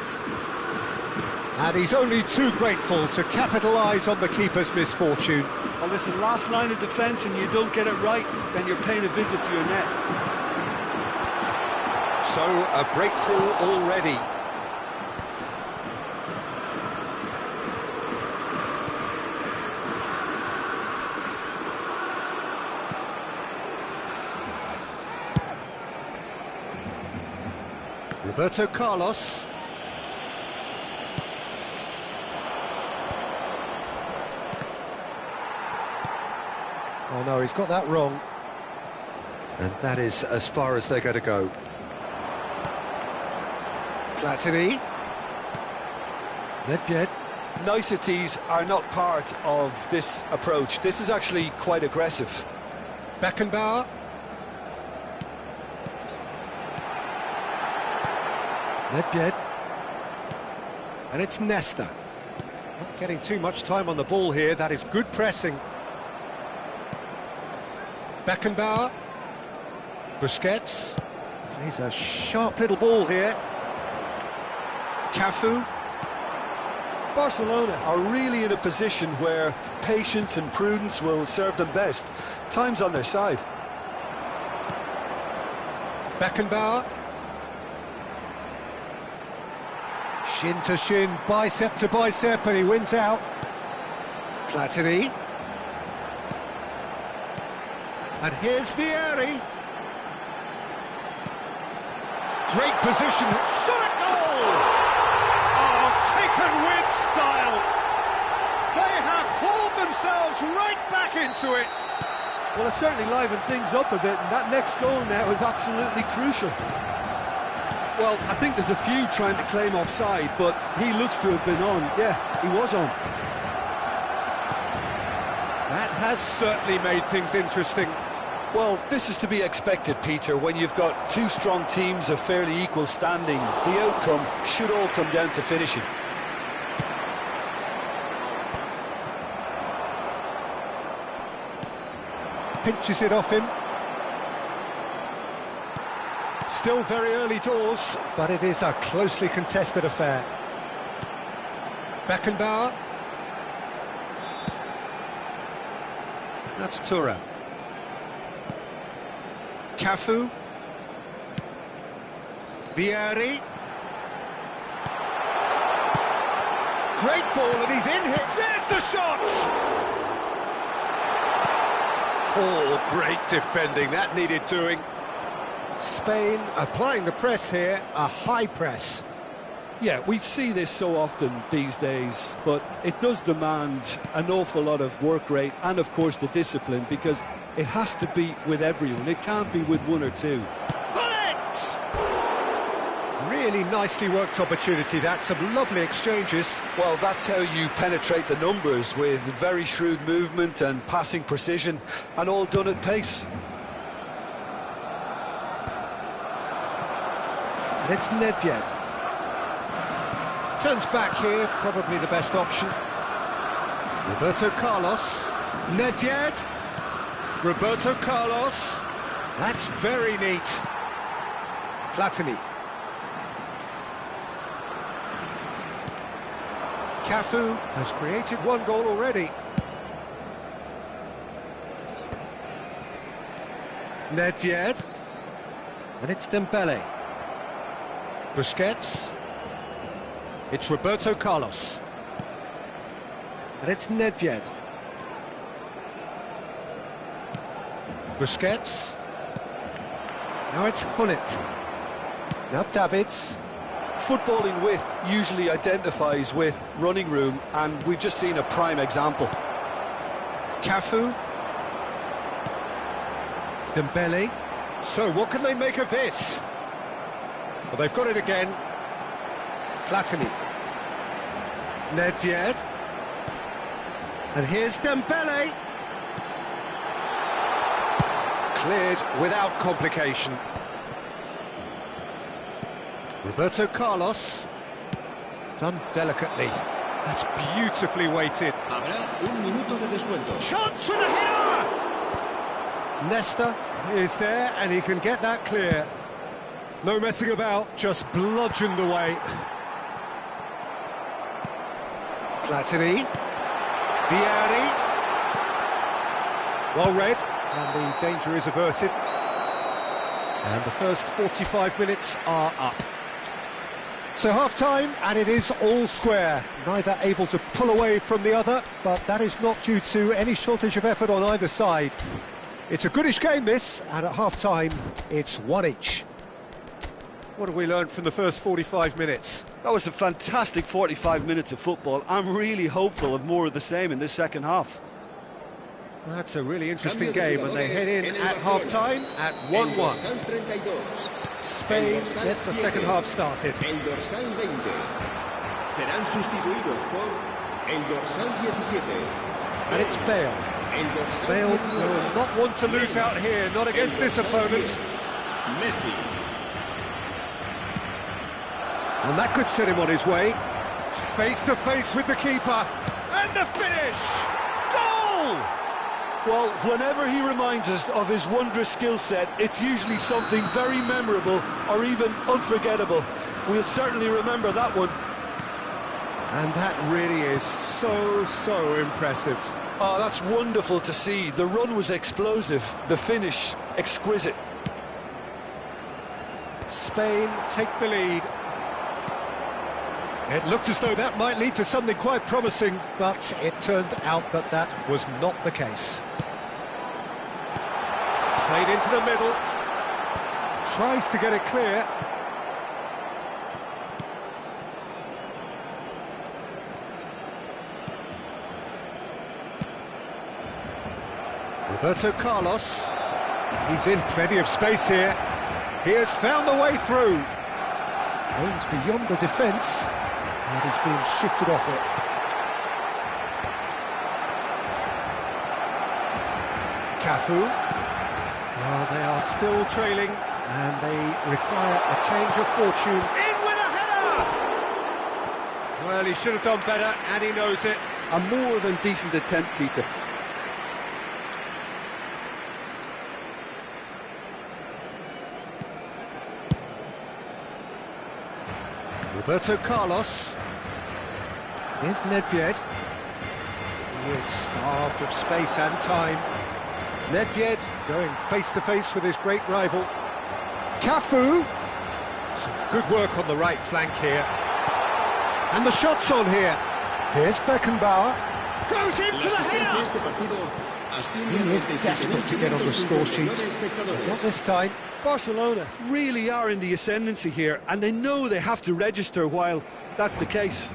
And he's only too grateful to capitalise on the keeper's misfortune. Well, listen, last line of defence and you don't get it right, then you're paying a visit to your net. So, a breakthrough already. Roberto Carlos. Oh no, he's got that wrong. And that is as far as they're going to go. Platini. Nedved. Niceties are not part of this approach. This is actually quite aggressive. Beckenbauer. Nedved. And it's Nesta. Not getting too much time on the ball here. That is good pressing. Beckenbauer. Busquets. Plays a sharp little ball here. Cafu. Barcelona are really in a position where patience and prudence will serve them best. Time's on their side. Beckenbauer. Shin to shin, bicep to bicep, and he wins out. Platini. And here's Vieri. Great position, shot at goal! Oh, taken with style. They have hauled themselves right back into it. Well, it certainly livened things up a bit, and that next goal now is absolutely crucial. Well, I think there's a few trying to claim offside, but he looks to have been on. Yeah, he was on. That has certainly made things interesting. Well, this is to be expected, Peter. When you've got two strong teams of fairly equal standing, the outcome should all come down to finishing. Pinches it off him. Still very early doors, but it is a closely contested affair. Beckenbauer. That's Thuram. Cafu. Vieri. Great ball, and he's in here. There's the shot! Oh, great defending. That needed doing. Spain applying the press here, a high press. Yeah, we see this so often these days, but it does demand an awful lot of work rate and, of course, the discipline, because it has to be with everyone. It can't be with one or two. Bullet! Really nicely worked opportunity. That's some lovely exchanges. Well, that's how you penetrate the numbers, with very shrewd movement and passing precision, and all done at pace. And it's Nedved. Turns back here, probably the best option. Roberto Carlos. Nedved. Roberto Carlos. That's very neat. Platini. Cafu has created one goal already. Nedved. And it's Dembele. Busquets. It's Roberto Carlos. And it's Nedved. Busquets. Now it's Hunnet. Now Davids. Footballing width usually identifies with running room, and we've just seen a prime example. Cafu. Dembele. So what can they make of this? Well, they've got it again. Platini. Nedved. And here's Dembele. Cleared without complication. Roberto Carlos. Done delicately. That's beautifully weighted. Habrá un minuto de descuento. Chance for the header! Nesta is there, and he can get that clear. No messing about, just bludgeoned away. Platini. Vieri. Well read, and the danger is averted. And the first 45 minutes are up. So half-time, and it is all square. Neither able to pull away from the other, but that is not due to any shortage of effort on either side. It's a goodish game, this, and at half-time, it's one each. What have we learned from the first 45 minutes? That was a fantastic 45 minutes of football. I'm really hopeful of more of the same in this second half. That's a really interesting game, and they head in at half-time at 1-1. Spain get the second half started. El dorsal 20 serán sustituidos por el dorsal 17. And it's Bale. Bale will not want to lose out here, not against this opponent. Messi. And that could set him on his way. Face to face with the keeper. And the finish! Goal! Well, whenever he reminds us of his wondrous skill set, it's usually something very memorable or even unforgettable. We'll certainly remember that one. And that really is so impressive. Oh, that's wonderful to see. The run was explosive, the finish exquisite. Spain take the lead. It looked as though that might lead to something quite promising, but it turned out that that was not the case. Played into the middle. Tries to get it clear. Roberto Carlos. He's in plenty of space here. He has found the way through. Aims beyond the defence. And he's being shifted off it. Cafu. Well, they are still trailing, and they require a change of fortune. In with a header! Well, he should have done better, and he knows it. A more than decent attempt, Peter. Roberto Carlos. Here's Nedved. He is starved of space and time. Nedved going face-to-face with his great rival. Cafu. Some good work on the right flank here. And the shot's on here. Here's Beckenbauer. Goes in for the header! He is desperate to get on the score sheet, but not this time. Barcelona really are in the ascendancy here, and they know they have to register while that's the case.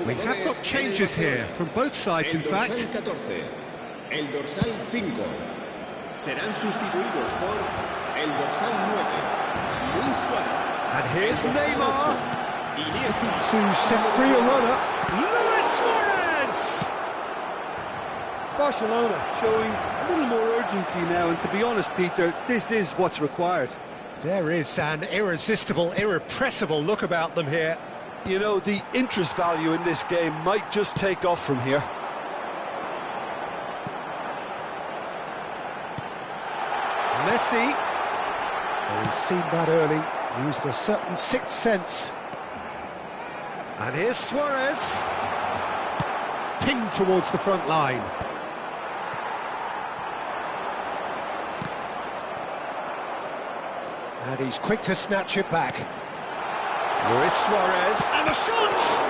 We have got changes here from both sides, in fact. El dorsal 5 serán sustituidos por el dorsal 9, Luis Suárez. And here's Neymar to set free a runner. Luis Suarez! Barcelona showing a little more urgency now, and to be honest, Peter, this is what's required. There is an irresistible, irrepressible look about them here. You know, the interest value in this game might just take off from here. Messi. Oh, he's seen that early. Used a certain sixth sense. And here's Suarez. Pinged towards the front line. And he's quick to snatch it back. Luis Suarez, and the shot!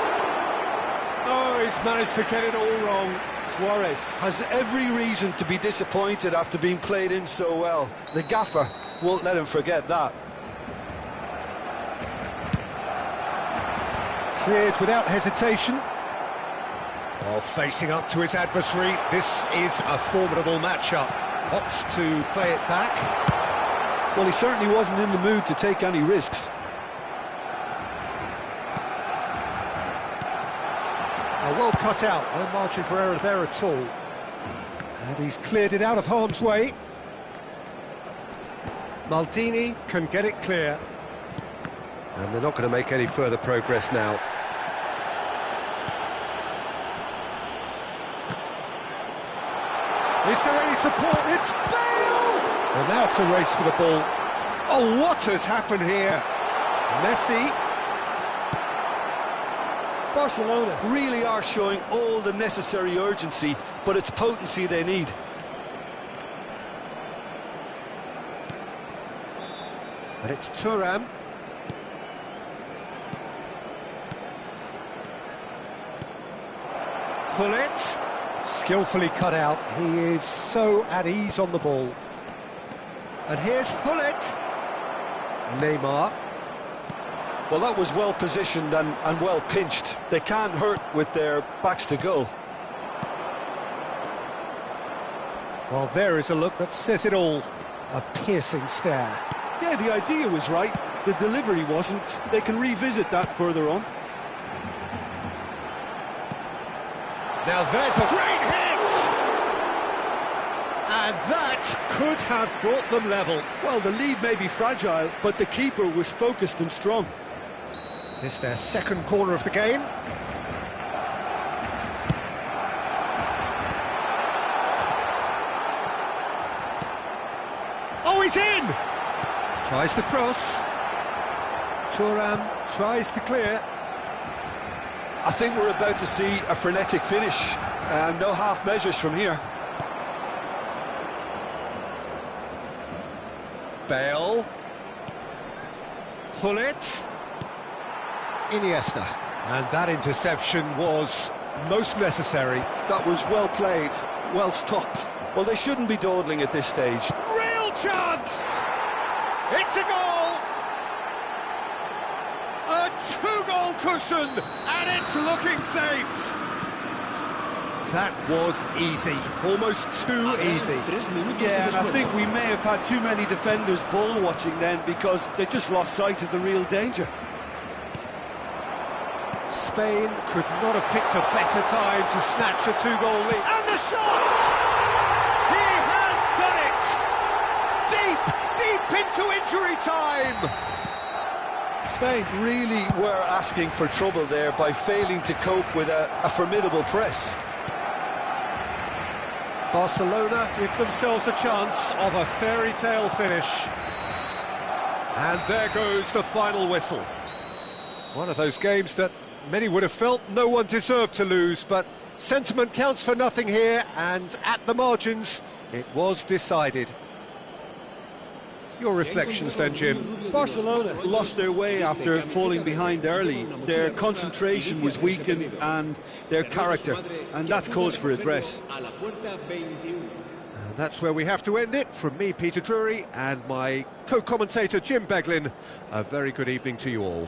Oh, he's managed to get it all wrong. Suarez has every reason to be disappointed after being played in so well. The gaffer won't let him forget that. Cleared without hesitation. While facing up to his adversary, this is a formidable matchup. Opts to play it back. Well, he certainly wasn't in the mood to take any risks. Well cut out, no margin for error there at all. And he's cleared it out of harm's way. Maldini can get it clear. And they're not going to make any further progress now. Is there any support? It's Bale! And now it's a race for the ball. Oh, what has happened here? Messi. Barcelona really are showing all the necessary urgency, but it's potency they need. And it's Thuram. Gullit. Skillfully cut out. He is so at ease on the ball. And here's Gullit. Neymar. Well, that was well positioned and well pinched. They can't hurt with their backs to goal. Well, there is a look that says it all. A piercing stare. Yeah, the idea was right. The delivery wasn't. They can revisit that further on. Now there's a great hit! And that could have brought them level. Well, the lead may be fragile, but the keeper was focused and strong. This is their second corner of the game. Oh, he's in! Tries the cross. Thuram tries to clear. I think we're about to see a frenetic finish, and no half measures from here. Bale. Gullit. Iniesta. And that interception was most necessary. That was well played, well stopped. Well, they shouldn't be dawdling at this stage. Real chance! It's a goal! A two-goal cushion, and it's looking safe. That was easy, almost too easy. Yeah, and I think we may have had too many defenders ball watching then because they just lost sight of the real danger. Spain could not have picked a better time to snatch a two-goal lead. And the shot! He has done it! Deep into injury time! Spain really were asking for trouble there by failing to cope with a formidable press. Barcelona give themselves a chance of a fairy tale finish. And there goes the final whistle. One of those games that many would have felt no one deserved to lose, but sentiment counts for nothing here, and at the margins, it was decided. Your reflections then, Jim? Barcelona lost their way after falling behind early. Their concentration was weakened and their character, and that's cause for address. And that's where we have to end it. From me, Peter Drury, and my co-commentator, Jim Beglin, a very good evening to you all.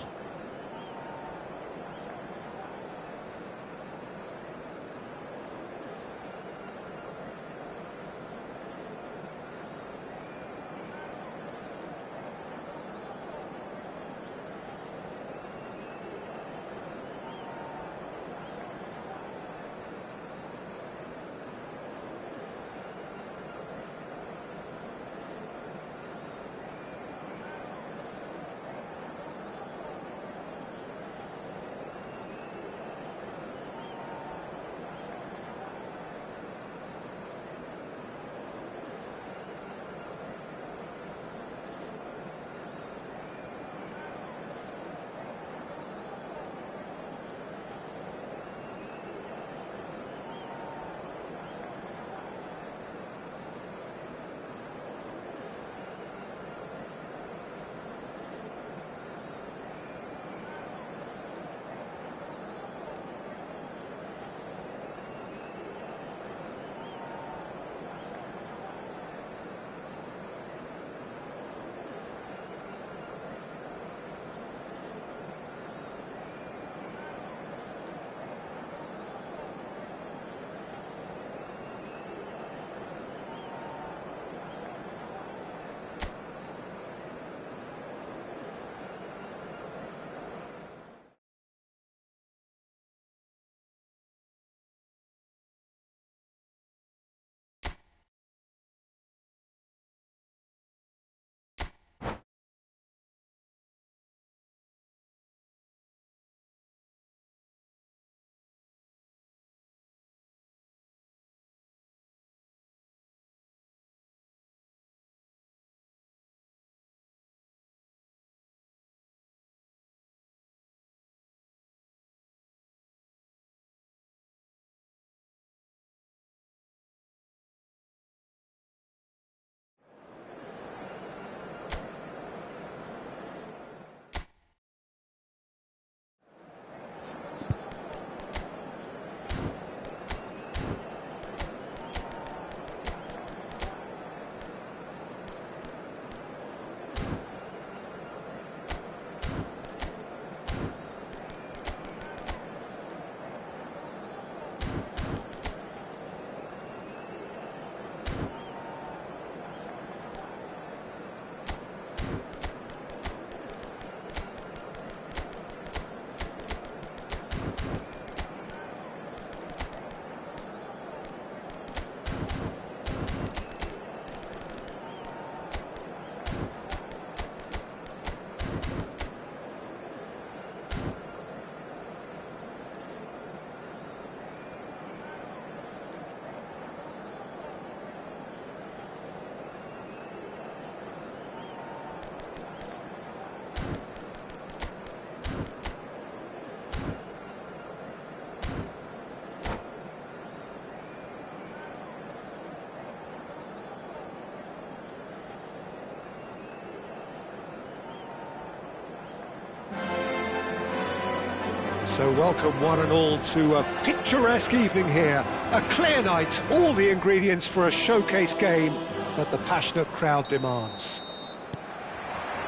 So welcome one and all to a picturesque evening here. A clear night, all the ingredients for a showcase game that the passionate crowd demands.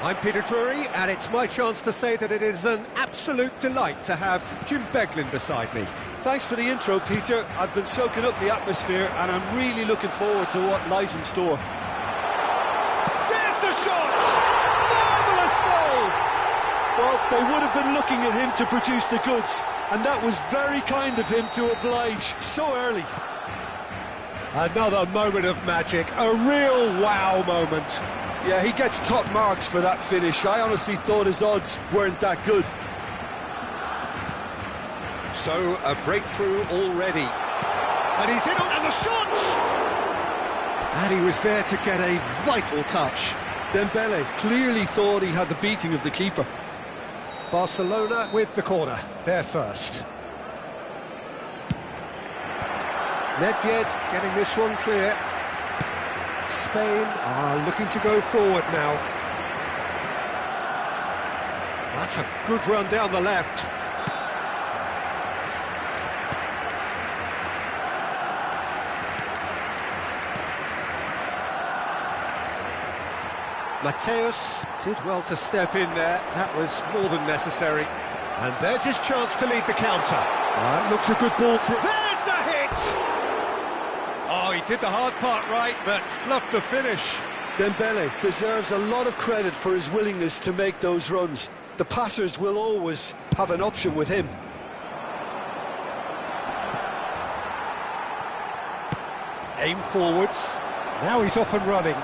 I'm Peter Drury, and it's my chance to say that it is an absolute delight to have Jim Beglin beside me. Thanks for the intro, Peter. I've been soaking up the atmosphere and I'm really looking forward to what lies in store. There's the shot! Marvellous goal! Well, they would have been looking at him to produce the goods, and that was very kind of him to oblige so early. Another moment of magic, a real wow moment. Yeah, he gets top marks for that finish. I honestly thought his odds weren't that good. So, a breakthrough already. And he's in on, and the shot! And he was there to get a vital touch. Dembele clearly thought he had the beating of the keeper. Barcelona with the corner, they're first. Nedved getting this one clear. Spain are looking to go forward now. That's a good run down the left. Mateus did well to step in there, that was more than necessary. And there's his chance to lead the counter. Looks a good ball through. There's the hit! Oh, he did the hard part right, but fluffed the finish. Dembele deserves a lot of credit for his willingness to make those runs. The passers will always have an option with him. Aim forwards. Now he's off and running.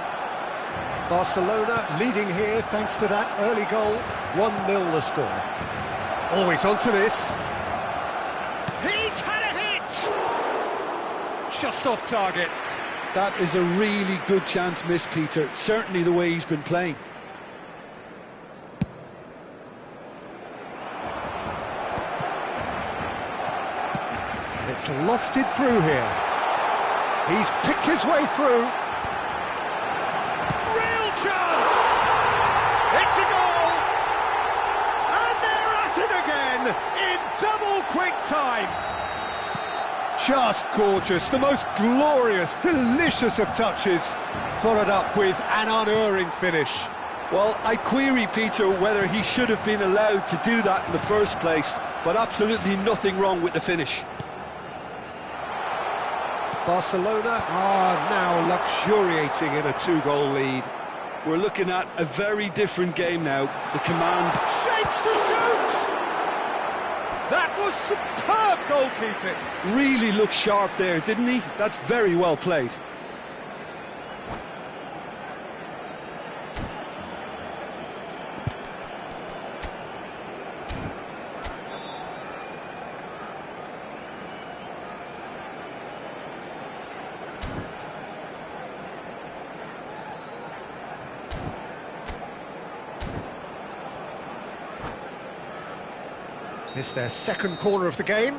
Barcelona leading here thanks to that early goal. 1-0 the score. Oh, he's onto this. He's had a hit! Just off target. That is a really good chance missed, Peter. Certainly the way he's been playing. And it's lofted through here. He's picked his way through. Chance! It's a goal! And they're at it again in double quick time. Just gorgeous, the most glorious, delicious of touches, followed up with an unerring finish. Well, I query, Peter, whether he should have been allowed to do that in the first place, but absolutely nothing wrong with the finish. Barcelona are now luxuriating in a 2-goal lead. We're looking at a very different game now. The command... Shapes to shoot! That was superb goalkeeping. Really looked sharp there, didn't he? That's very well played. It's their second corner of the game.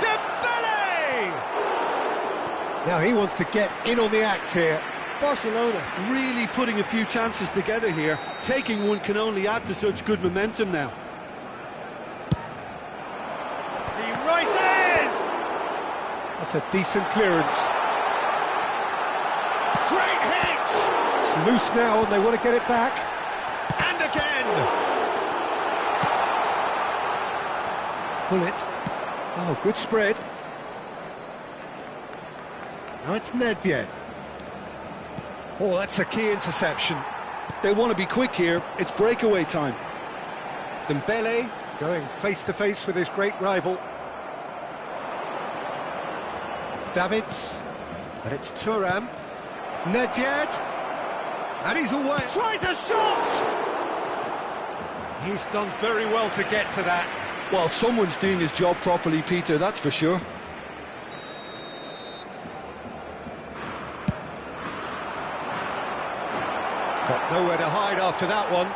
Dembele! Now he wants to get in on the act here. Barcelona really putting a few chances together here. Taking one can only add to such good momentum now. He rises! That's a decent clearance. Great hit! It's loose now and they want to get it back. And again! Pull it. Oh, good spread. Now it's Nedved. Oh, that's a key interception. They want to be quick here. It's breakaway time. Dembele going face-to-face with his great rival. Davids. And it's Thuram. Nedved, and he's away. Tries a shot! He's done very well to get to that. Well, someone's doing his job properly, Peter, that's for sure. Got nowhere to hide after that one.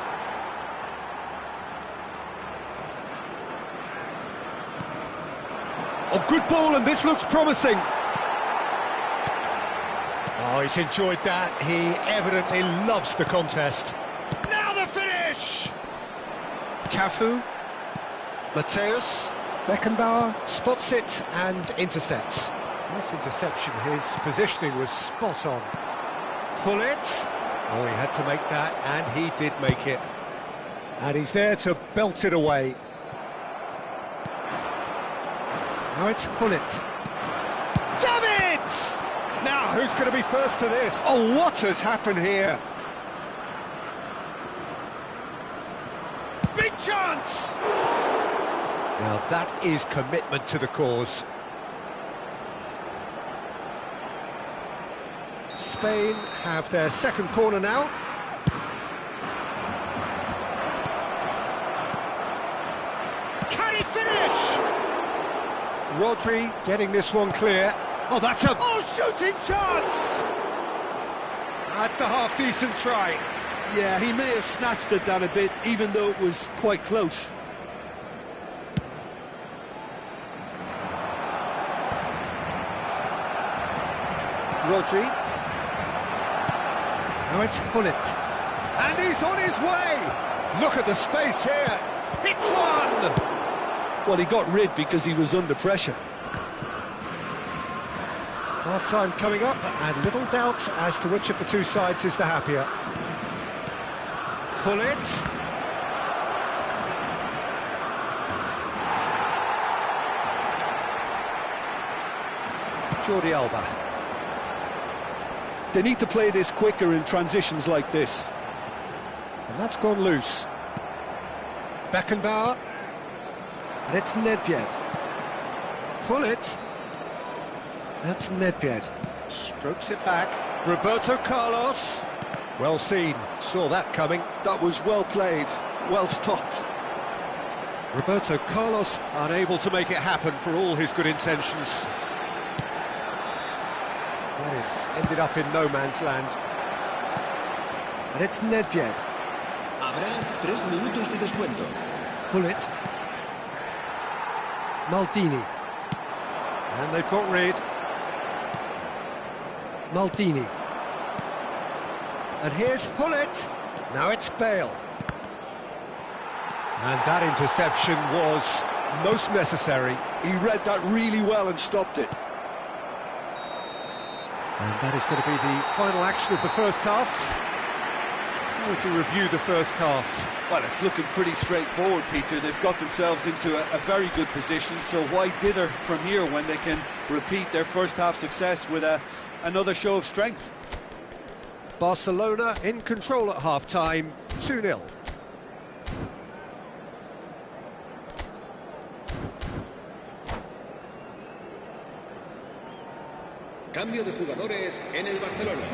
Oh, good ball, and this looks promising. Oh, he's enjoyed that. He evidently loves the contest. Now the finish! Cafu, Mateus, Beckenbauer spots it and intercepts. Nice interception, his positioning was spot on. Gullit, oh, he had to make that, and he did make it. And he's there to belt it away. Now it's Gullit. Damn it! Now, who's going to be first to this? Oh, what has happened here? Big chance! Now, that is commitment to the cause. Spain have their second corner now. Can he finish? Rodri getting this one clear. Oh, that's a shooting chance! That's a half-decent try. Yeah, he may have snatched at that a bit, even though it was quite close. Rodri. Now it's Gullit. And he's on his way! Look at the space here. Hits one! Well, he got rid because he was under pressure. Half-time coming up, and little doubt as to which of the two sides is the happier. Gullit. Jordi Alba. They need to play this quicker in transitions like this. And that's gone loose. Beckenbauer. And it's Nedved. Gullit. That's Nedved. Strokes it back. Roberto Carlos. Well seen. Saw that coming. That was well played, well stopped. Roberto Carlos unable to make it happen for all his good intentions. This ended up in no man's land. And it's Nedved. Habrá 3 minutos de descuento. Gullit. Maldini. And they've got rid. Maldini. And here's Gullit. Now it's Bale. And that interception was most necessary. He read that really well and stopped it. And that is going to be the final action of the first half. How would you review the first half? Well, it's looking pretty straightforward, Peter. They've got themselves into a very good position, so why dither from here when they can repeat their first half success with another show of strength? Barcelona in control at half-time, 2-0. Cambio de jugadores en el Barcelona.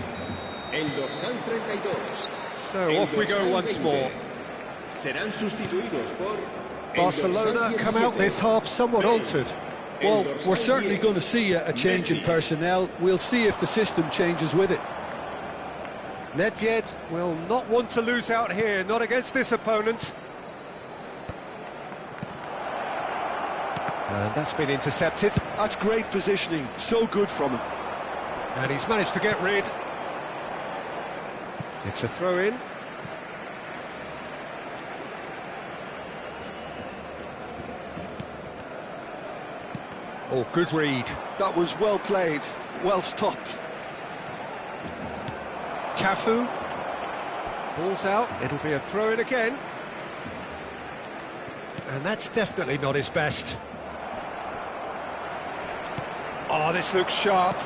El dorsal 32. So off we go once more. Serán sustituidos por Barcelona come out this half somewhat altered. Well, we're certainly going to see a change in personnel. We'll see if the system changes with it. Nedved will not want to lose out here, not against this opponent. And that's been intercepted. That's great positioning, so good from him. And he's managed to get rid. It's a throw-in. Oh, good read. That was well played, well stopped. Cafu. Ball's out, it'll be a throw-in again. And that's definitely not his best. Oh, this looks sharp.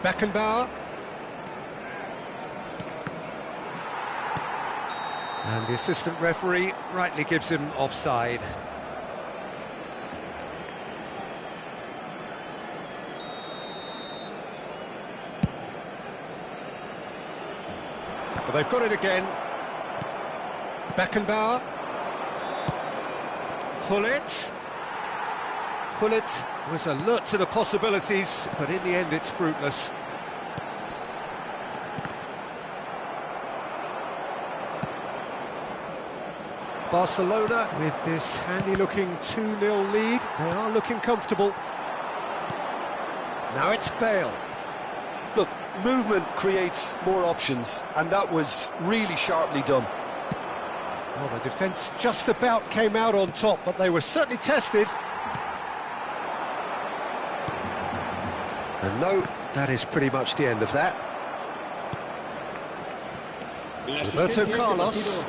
Beckenbauer. And the assistant referee rightly gives him offside. Well, they've got it again. Beckenbauer. Gullit. Gullit was alert to the possibilities, but in the end it's fruitless. Barcelona, with this handy-looking 2-0 lead, they are looking comfortable. Now it's Bale. Look, movement creates more options, and that was really sharply done. Well, the defence just about came out on top, but they were certainly tested. And no, that is pretty much the end of that. Roberto Carlos.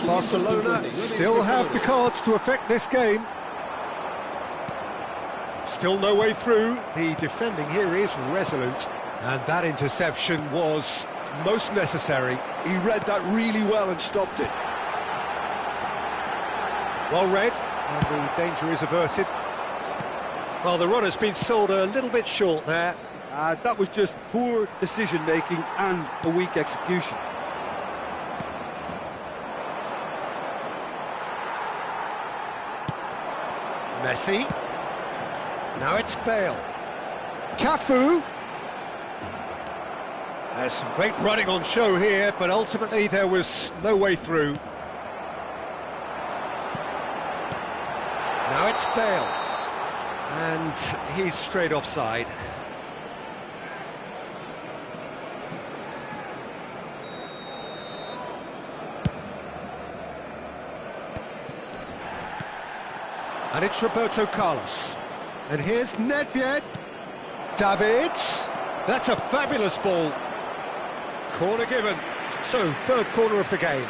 Barcelona still have the cards to affect this game. Still no way through. The defending here is resolute. And that interception was most necessary. He read that really well and stopped it. Well read, and the danger is averted. Well, the runner's been sold a little bit short there. That was just poor decision-making and a weak execution. Messi. Now it's Bale. Cafu. There's some great running on show here, but ultimately there was no way through. Now it's Bale. And he's straight offside. And it's Roberto Carlos. And here's Nedved. Davids. That's a fabulous ball. Corner given. So, third corner of the game.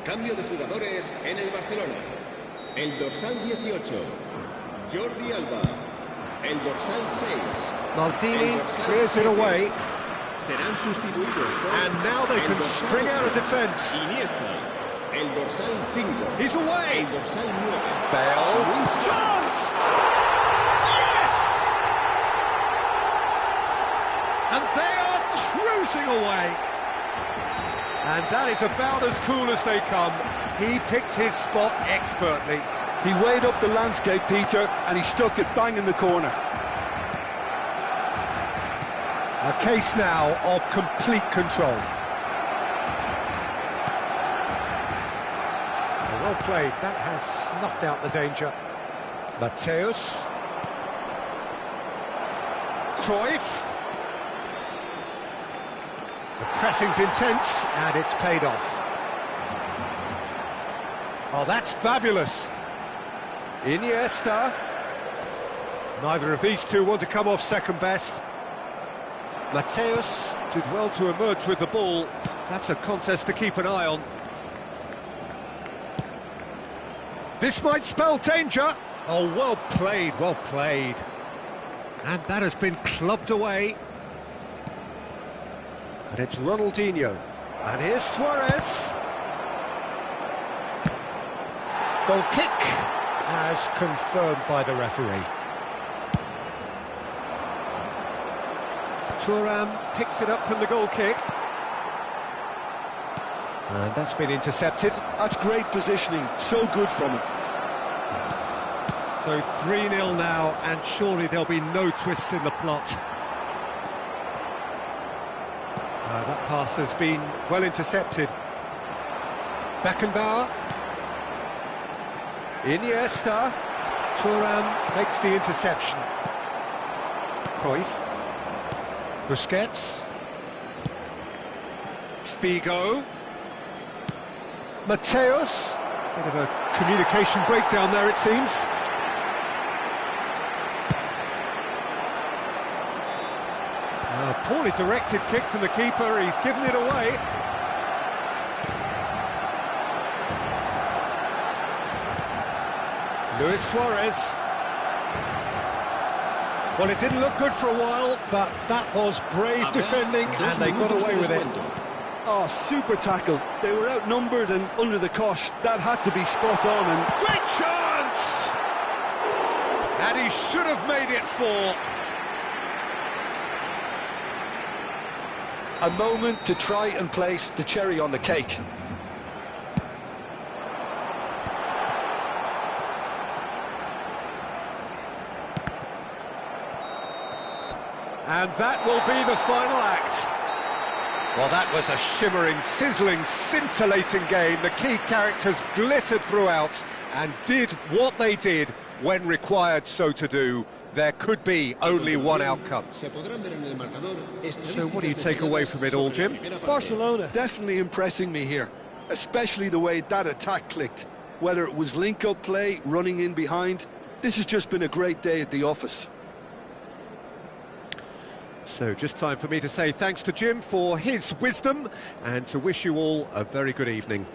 Cambio de jugadores en el Barcelona. El dorsal 18, Jordi Alba. El dorsal 6. Maldini clears it away. Serán sustituidos por And now they can spring out of defence. Iniesta. El dorsal 5. He's away. El dorsal 9. Bale. Chance! Yes! And they are cruising away. And that is about as cool as they come. He picked his spot expertly. He weighed up the landscape, Peter, and he stuck it bang in the corner. A case now of complete control. Well played. That has snuffed out the danger. Mateus. Cruyff. The pressing's intense, and it's paid off. Oh, that's fabulous. Iniesta. Neither of these two want to come off second best. Mateus did well to emerge with the ball. That's a contest to keep an eye on. This might spell danger. Oh, well played, well played. And that has been clubbed away. And it's Ronaldinho. And here's Suarez. Goal kick, as confirmed by the referee. Thuram picks it up from the goal kick. And that's been intercepted. That's great positioning, so good from him. So 3-0 now, and surely there'll be no twists in the plot. That pass has been well intercepted. Beckenbauer. Iniesta. Thuram makes the interception. Cruyff. Busquets. Figo. Mateus. Bit of a communication breakdown there, it seems. Poorly directed kick from the keeper, he's given it away. Luis Suarez. Well, it didn't look good for a while, but that was brave defending and they got away with it. Oh, super tackle. They were outnumbered and under the cosh. That had to be spot on. And great chance! And he should have made it 4. A moment to try and place the cherry on the cake. And that will be the final act. Well, that was a shimmering, sizzling, scintillating game. The key characters glittered throughout and did what they did when required so to do. There could be only one outcome. So what do you take away from it all, Jim? Barcelona definitely impressing me here, especially the way that attack clicked. Whether it was link-up play, running in behind, this has just been a great day at the office. So just time for me to say thanks to Jim for his wisdom and to wish you all a very good evening.